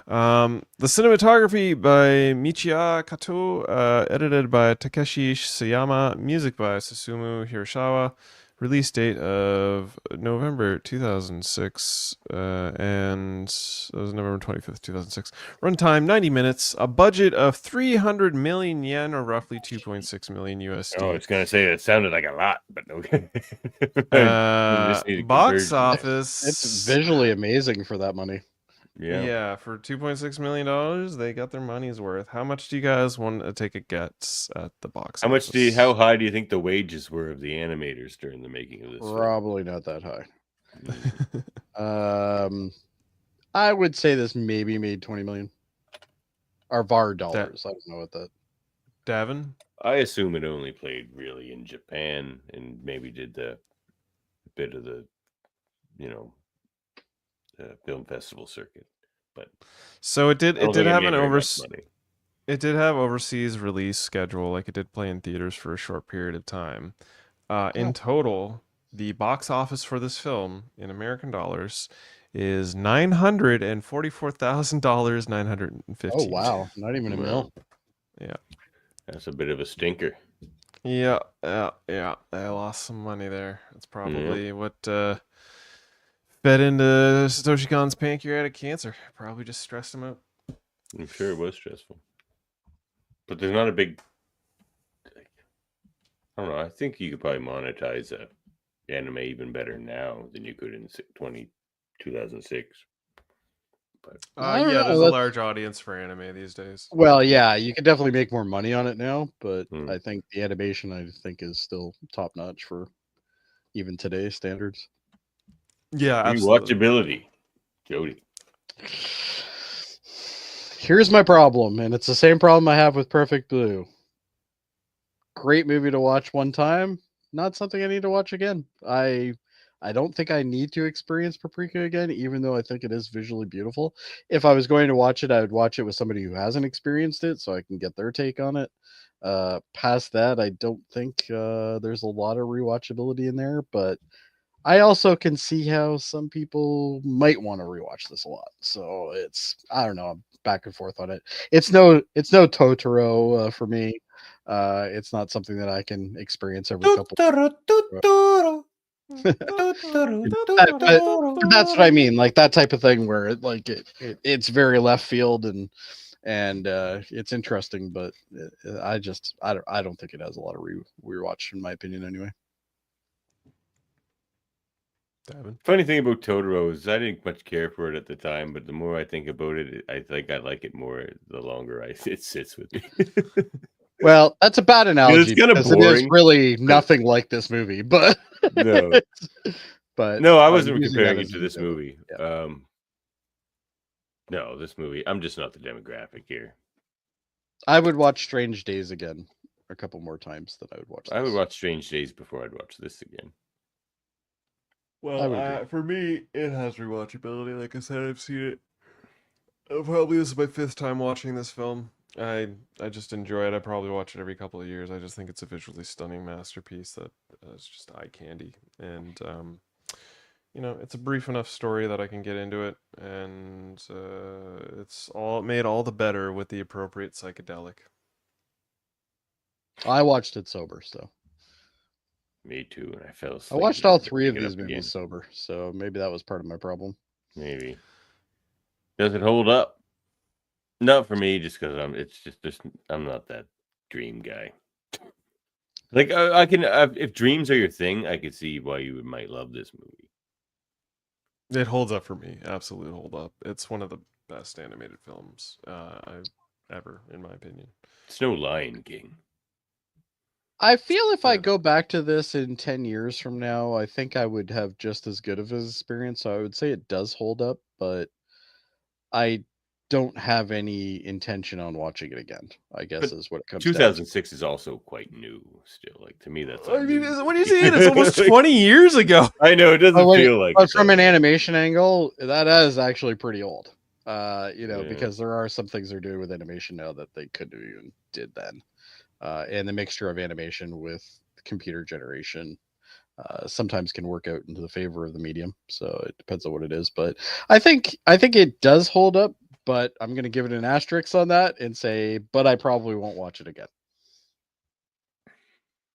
The cinematography by Michiya Kato, edited by Takeshi Sayama, music by Susumu Hiroshima, release date of November 2006, and that was November 25th, 2006. Runtime 90 minutes, a budget of 300 million yen, or roughly 2.6 million USD. Oh, I was gonna say it sounded like a lot, but okay. Box office. It's visually amazing for that money. Yeah, for $2.6 million, they got their money's worth. How much do you guys want to take a guess at the box office? How high do you think the wages were of the animators during the making of this? Probably not that high. I would say this maybe made 20 million. Or VAR dollars. I don't know what that. Davin? I assume it only played really in Japan and maybe did the bit of the, film festival circuit. But so it did have it did have overseas release schedule, like it did play in theaters for a short period of time. In total, the box office for this film in American dollars is $944,000, 915. Oh wow, not even a mil. Yeah, that's a bit of a stinker. Yeah. They lost some money there. That's probably what fed into Satoshi Kon's pancreatic cancer. Probably just stressed him out. I'm sure it was stressful. But there's not a big... I don't know. I think you could probably monetize anime even better now than you could in 2006. But, yeah, there's a large audience for anime these days. Well, yeah, you could definitely make more money on it now, but I think the animation, is still top notch for even today's standards. Yeah, absolutely. Rewatchability, Jody. Here's my problem, and it's the same problem I have with Perfect Blue. Great movie to watch one time, not something I need to watch again. I don't think I need to experience Paprika again, even though I think it is visually beautiful. If I was going to watch it, I would watch it with somebody who hasn't experienced it, so I can get their take on it. Past that, I don't think there's a lot of rewatchability in there, but I also can see how some people might want to rewatch this a lot. So I don't know, I'm back and forth on it. It's no Totoro for me. It's not something that I can experience every couple. But that's what I mean, like that type of thing where it's very left field and it's interesting, but I don't think it has a lot of rewatch in my opinion anyway. Funny thing about Totoro is I didn't much care for it at the time, but the more I think about it, I think I like it more the longer it sits with me. Well, that's a bad analogy. It's kind of boring. It is really nothing like this movie, but no, but no, I wasn't comparing it to this movie. Yeah. No, this movie. I'm just not the demographic here. I would watch Strange Days again a couple more times than I would watch this. I would watch Strange Days before I'd watch this again. Well, for me, it has rewatchability. Like I said, I've seen it. Probably this is my 5th time watching this film. I just enjoy it. I probably watch it every couple of years. I just think it's a visually stunning masterpiece that is just eye candy. And, it's a brief enough story that I can get into it. And it's made all the better with the appropriate psychedelic. I watched it sober, so. Me too, and I fell asleep. I watched all 3 of these movies sober, so maybe that was part of my problem. Maybe. Does it hold up? Not for me, just because I'm not that dream guy. Like I can, if dreams are your thing, I could see why you might love this movie. It holds up for me. Absolutely hold up. It's one of the best animated films I've ever, in my opinion. It's no Lion King. I feel if I go back to this in 10 years from now, I think I would have just as good of an experience. So I would say it does hold up, but I don't have any intention on watching it again, I guess, But is what it comes down to. 2006 is also quite new still. Like, to me, that's I mean, new. what are you saying? It's almost 20 years ago. I know, it doesn't feel like But it, from though. an animation angle, that is actually pretty old. Yeah. Because there are some things they're doing with animation now that they couldn't have even did then. And the mixture of animation with computer generation sometimes can work out into the favor of the medium. So it depends on what it is. But I think it does hold up, but I'm going to give it an asterisk on that and say, but I probably won't watch it again.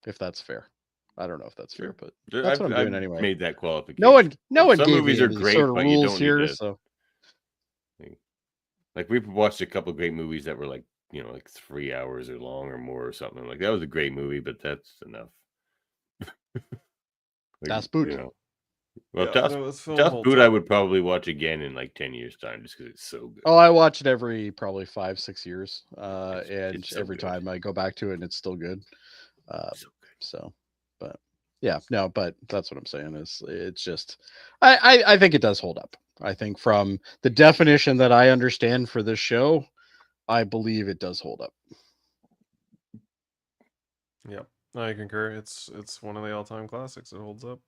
If that's fair. I don't know if that's fair, but that's what I'm doing anyway. Made that qualification. No one Some gave movies me are any great, sort of but you rules don't need here, to. so Like, we watched a couple of great movies that were like, like 3 hours or long or more or something. Like, that was a great movie, but that's enough. Das Boot. Well, Yeah, Das, no, this film Das holds Boot up. I would probably watch again in like 10 years' time just because it's so good. Oh, I watch it every probably 5-6 years, and it's so every good. time I go back to it, and it's still good. So good. So, but yeah, no, but that's what I'm saying is it's just I think it does hold up. I think from the definition that I understand for this show, I believe it does hold up. Yep, I concur. It's one of the all-time classics. It holds up.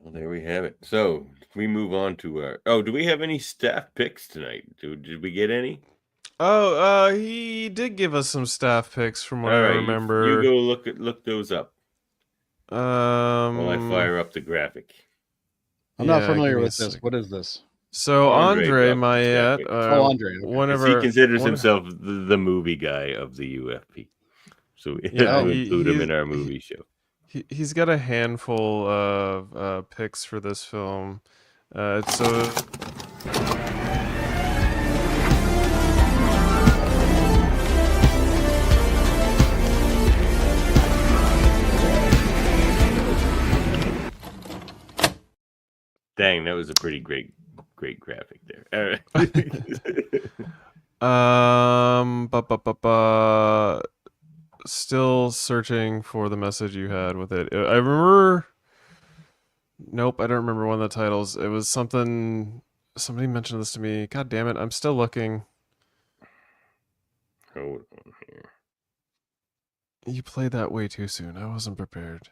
Well, there we have it. So we move on to our. Oh, do we have any staff picks tonight? Did we get any? Oh, he did give us some staff picks from what I remember. You go look those up. While I fire up the graphic. I'm not familiar with this. What is this? So Andre Mayette, Andre. He considers himself the movie guy of the UFP, so we have to include him in our movie show. He's got a handful of picks for this film. So. Dang, that was a pretty great graphic there. All right. Still searching for the message you had with it. I remember. Nope, I don't remember one of the titles. It was something. Somebody mentioned this to me. God damn it! I'm still looking. Hold on here. You played that way too soon. I wasn't prepared.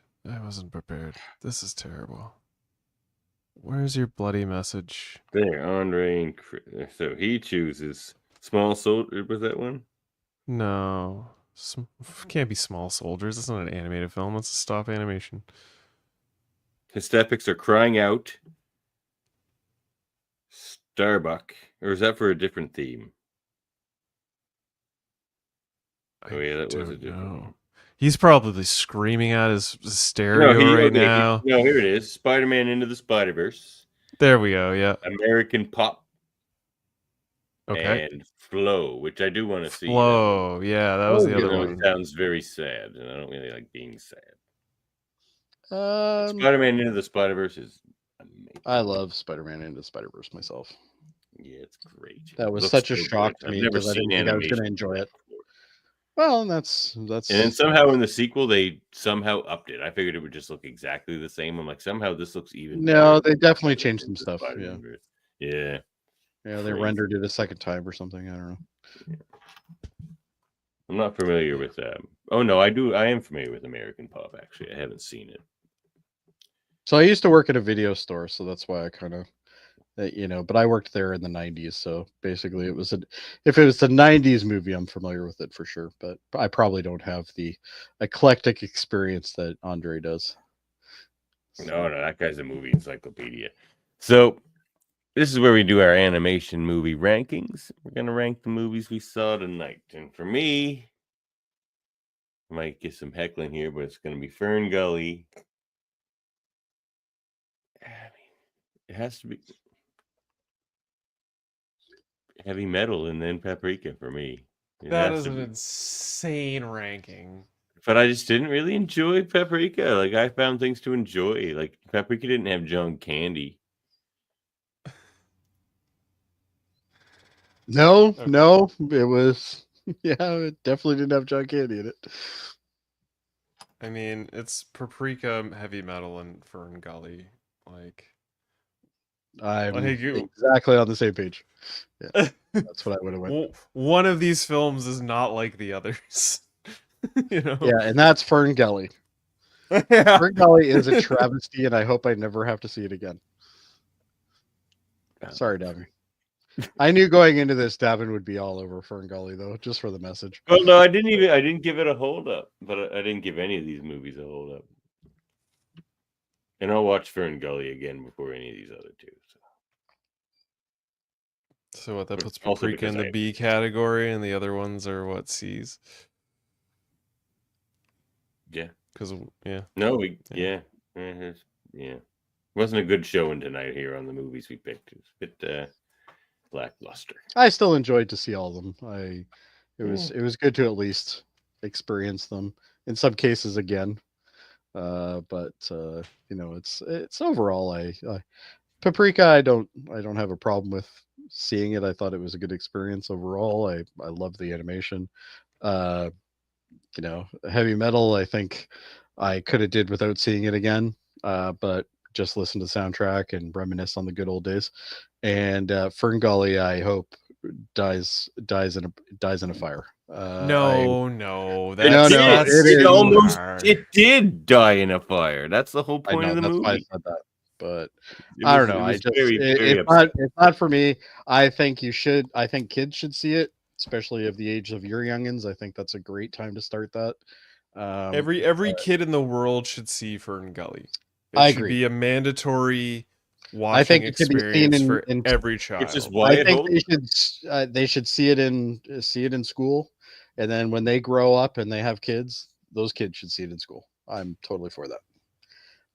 This is terrible. Where's your bloody message? There, Andre and Chris. So he chooses Small Soldier. Was that one? No. Can't be Small Soldiers. It's not an animated film. It's a stop animation. His statics are Crying Out, Starbuck, or is that for a different theme? Oh yeah, that was a different one. He's probably screaming at his stereo now. No, here it is. Spider-Man Into the Spider-Verse. There we go, yeah. American Pop. Okay. And Flow, which I do want to see. Flow, yeah, that was the other one. It sounds very sad, and I don't really like being sad. Spider-Man Into the Spider-Verse is amazing. I love Spider-Man Into the Spider-Verse myself. Yeah, it's great. That was such a shock to me because I didn't think I was going to enjoy it. Well, that's. And then somehow in the sequel they somehow upped it. I figured it would just look exactly the same. I'm like, somehow this looks even. No, they definitely changed some stuff. Yeah. Yeah, they rendered it a second time or something. I don't know. Yeah. I'm not familiar with them. Oh no, I do. I am familiar with American Pop. Actually, I haven't seen it. So I used to work at a video store, so that's why I kind of. But I worked there in the 90s, so basically if it was the 90s movie, I'm familiar with it for sure, but I probably don't have the eclectic experience that Andre does. No, that guy's a movie encyclopedia. So this is where we do our animation movie rankings. We're going to rank the movies we saw tonight. And for me, I might get some heckling here, but it's going to be FernGully. I mean, it has to be Heavy Metal and then Paprika for me. That is an insane ranking. But I just didn't really enjoy Paprika. Like, I found things to enjoy. Like, Paprika didn't have John Candy. No, it was. Yeah, it definitely didn't have John Candy in it. I mean, it's Paprika, Heavy Metal, and FernGully. Like, I'm Like, exactly on the same page. Yeah, that's what I would have went. One of these films is not like the others. You know? Yeah, and that's FernGully. Yeah. FernGully is a travesty, and I hope I never have to see it again. Sorry, Davin. I knew going into this, Davin would be all over FernGully, though, just for the message. Well, no, I didn't give it a hold up, but I didn't give any of these movies a hold up. And I'll watch FernGully again before any of these other two. So what, that puts Paprika in the B category, and the other ones are what, C's? Yeah. Because yeah. No, yeah. Wasn't a good showing tonight here on the movies we picked. It was a bit lackluster. I still enjoyed to see all of them. It was good to at least experience them. In some cases again. But it's overall Paprika, I don't have a problem with seeing it. I thought it was a good experience overall. I love the animation. Heavy Metal, I think I could have did without seeing it again. But just listen to the soundtrack and reminisce on the good old days. And FernGully, I hope dies in a fire. It did die in a fire. That's the whole point of the movie. Why I said that. But I don't know. It's not for me. I think kids should see it, especially of the age of your youngins. I think that's a great time to start that. Every kid in the world should see FernGully. I should agree. Be a mandatory watching experience for every child. Which is why I think they should see it in school, and then when they grow up and they have kids, those kids should see it in school. I'm totally for that.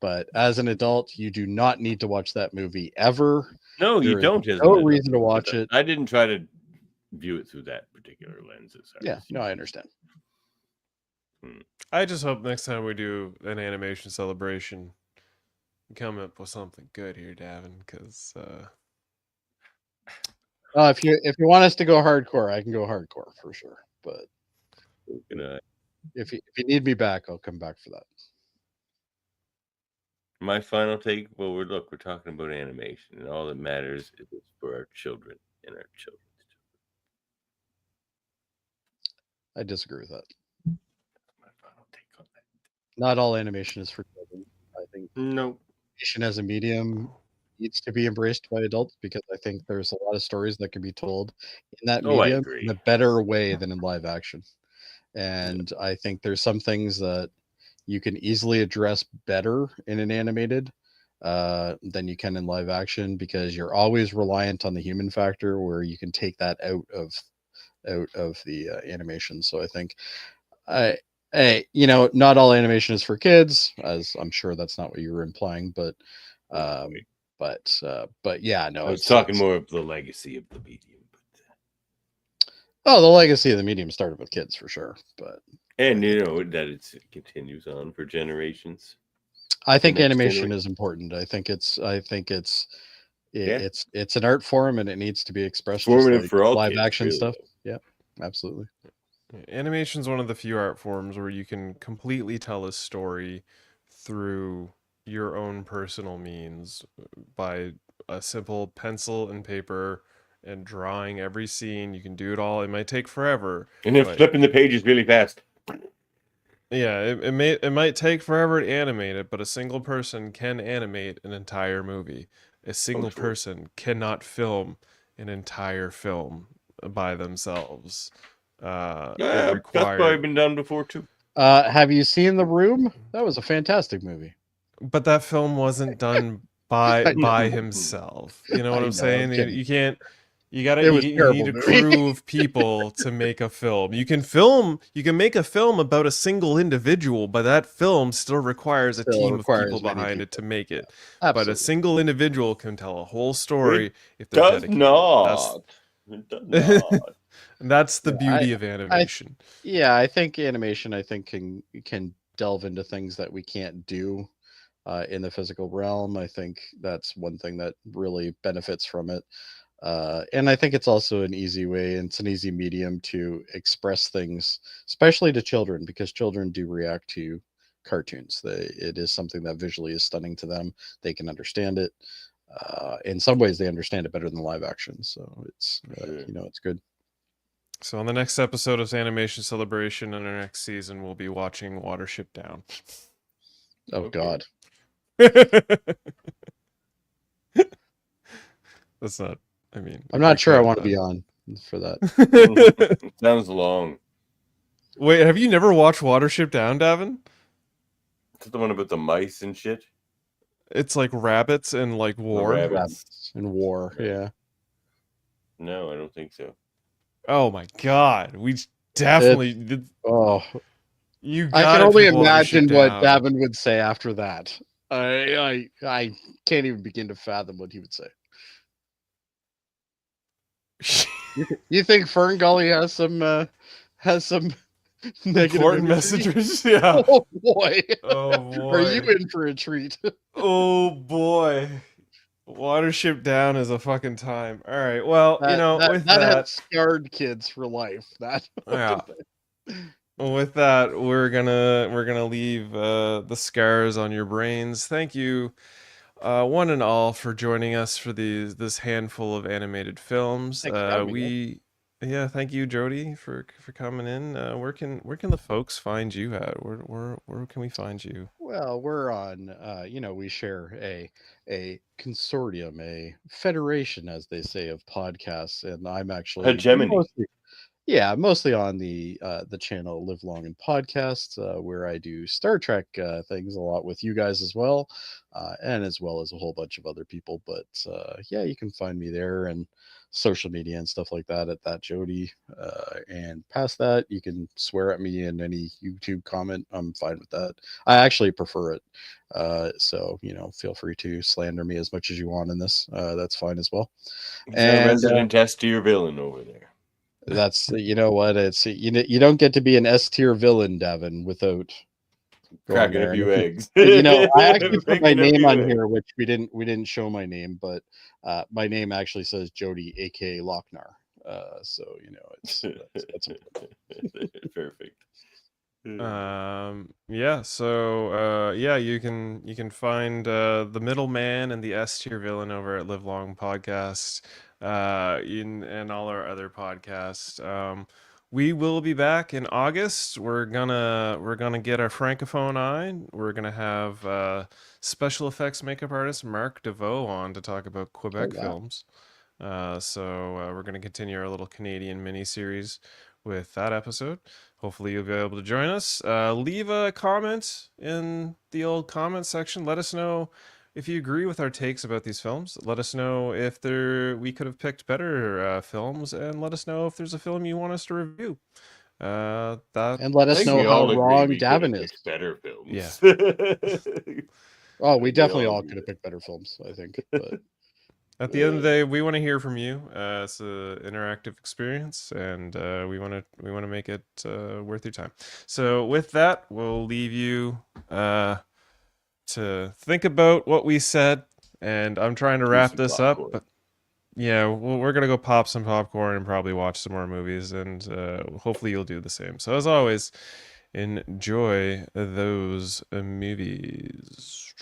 But as an adult, you do not need to watch that movie ever. No, you don't. No reason to watch it. I didn't try to view it through that particular lenses. I understand. I just hope next time we do an animation celebration, we come up with something good here, Davin. Because if you want us to go hardcore, I can go hardcore for sure. But if you need me back, I'll come back for that. My final take. Well, we're talking about animation, and all that matters is for our children and our children. I disagree with that. My final take on that. Not all animation is for children. I think animation as a medium needs to be embraced by adults, because I think there's a lot of stories that can be told in that medium in a better way than in live action. And I think there's some things that you can easily address better in an animated than you can in live action, because you're always reliant on the human factor, where you can take that out of the animation. So I think not all animation is for kids, as I'm sure that's not what you were implying, but yeah, no, I was talking more of the legacy of the medium. The legacy of the medium started with kids for sure, and that it continues on for generations. I think animation is important. I think it's an art form, and it needs to be expressed formative for all live kids, action really. stuff. Yeah, absolutely. Animation is one of the few art forms where you can completely tell a story through your own personal means by a simple pencil and paper and drawing every scene. You can do it all. It might take forever. And then flipping the pages really fast. Yeah, it might take forever to animate it, but a single person can animate an entire movie. A single person cannot film an entire film by themselves. That's probably been done before too. Have you seen The Room? That was a fantastic movie. But that film wasn't done by himself. You know what I'm saying? You can't. You need to prove people to make a film. You can make a film about a single individual, but that film still requires a team of people behind it to make it. Absolutely. But a single individual can tell a whole story if they're does dedicated. not. It does not. That's the beauty of animation. I think animation can delve into things that we can't do in the physical realm. I think that's one thing that really benefits from it. And I think it's also an easy way, and it's an easy medium to express things, especially to children, because children do react to cartoons. It is something that visually is stunning to them. They can understand it. in some ways they understand it better than live action. So it's it's good. So on the next episode of Animation Celebration in our next season, we'll be watching Watership Down. Oh God. That's not. I mean, I'm not sure I want to be on for that. Sounds long. Wait, have you never watched Watership Down, Davin? It's the one about the mice and shit. It's like rabbits and like war. Rabbits and war, yeah. No, I don't think so. Oh my God, we definitely did. Oh, you! I can only imagine what Davin would say after that. I can't even begin to fathom what he would say. You think FernGully has some negative important messages? Yeah. Oh boy. Oh boy. Are you in for a treat? Oh boy. Watership Down is a fucking time. All right. Well, with that has scarred kids for life. That. Yeah. With that, we're gonna leave the scars on your brains. Thank you, one and all, for joining us for this handful of animated films. Thank you, Jody, for coming in. Where can the folks find you at? Where can we find you? Well, we're on. We share a consortium, a federation, as they say, of podcasts, and I'm actually hegemony. Mostly on the channel Live Long and Podcasts, where I do Star Trek things a lot with you guys as well, and as well as a whole bunch of other people. But you can find me there and social media and stuff like that at that Jody. And past that, you can swear at me in any YouTube comment. I'm fine with that. I actually prefer it. So feel free to slander me as much as you want in this. That's fine as well. And resident S-tier villain over there. That's what it's. You don't get to be an S-tier villain, Davin, without cracking a few eggs. I actually put my name on here, which we didn't show my name, but my name actually says Jody, aka Lochnar. So it's that's perfect. You can find the middleman and the S-tier villain over at Live Long Podcast. And all our other podcasts. We will be back in August. We're gonna get our francophone eye. We're gonna have special effects makeup artist Mark DeVoe on to talk about Quebec films. We're gonna continue our little Canadian mini series with that episode. Hopefully you'll be able to join us. Leave a comment in the old comment section. Let us know if you agree with our takes about these films. Let us know if we could have picked better films, and let us know if there's a film you want us to review. And let us know how wrong Davin is. Better films. Yeah. Oh, we definitely all could have picked better films, I think. But at the end of the day, we want to hear from you. It's an interactive experience, and we want to make it worth your time. So with that, we'll leave you to think about what we said, and I'm trying to wrap this up, but we're gonna go pop some popcorn and probably watch some more movies, and hopefully you'll do the same. So as always, enjoy those movies.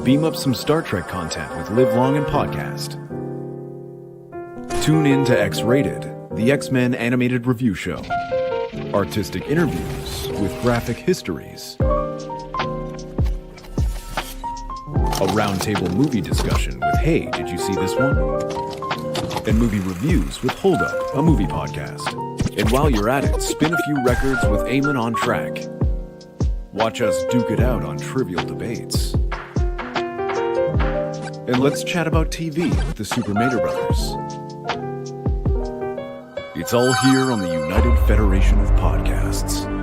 Beam up some Star Trek content with Live Long and Podcast. Tune in to X-Rated, the X-Men animated review show. Artistic interviews with graphic histories. A roundtable movie discussion with Hey, did you see this one? And movie reviews with Hold Up, a movie podcast. And while you're at it, spin a few records with Eamon on Track. Watch us duke it out on trivial debates. And let's chat about TV with the Super Mater Brothers. It's all here on the United Federation of Podcasts.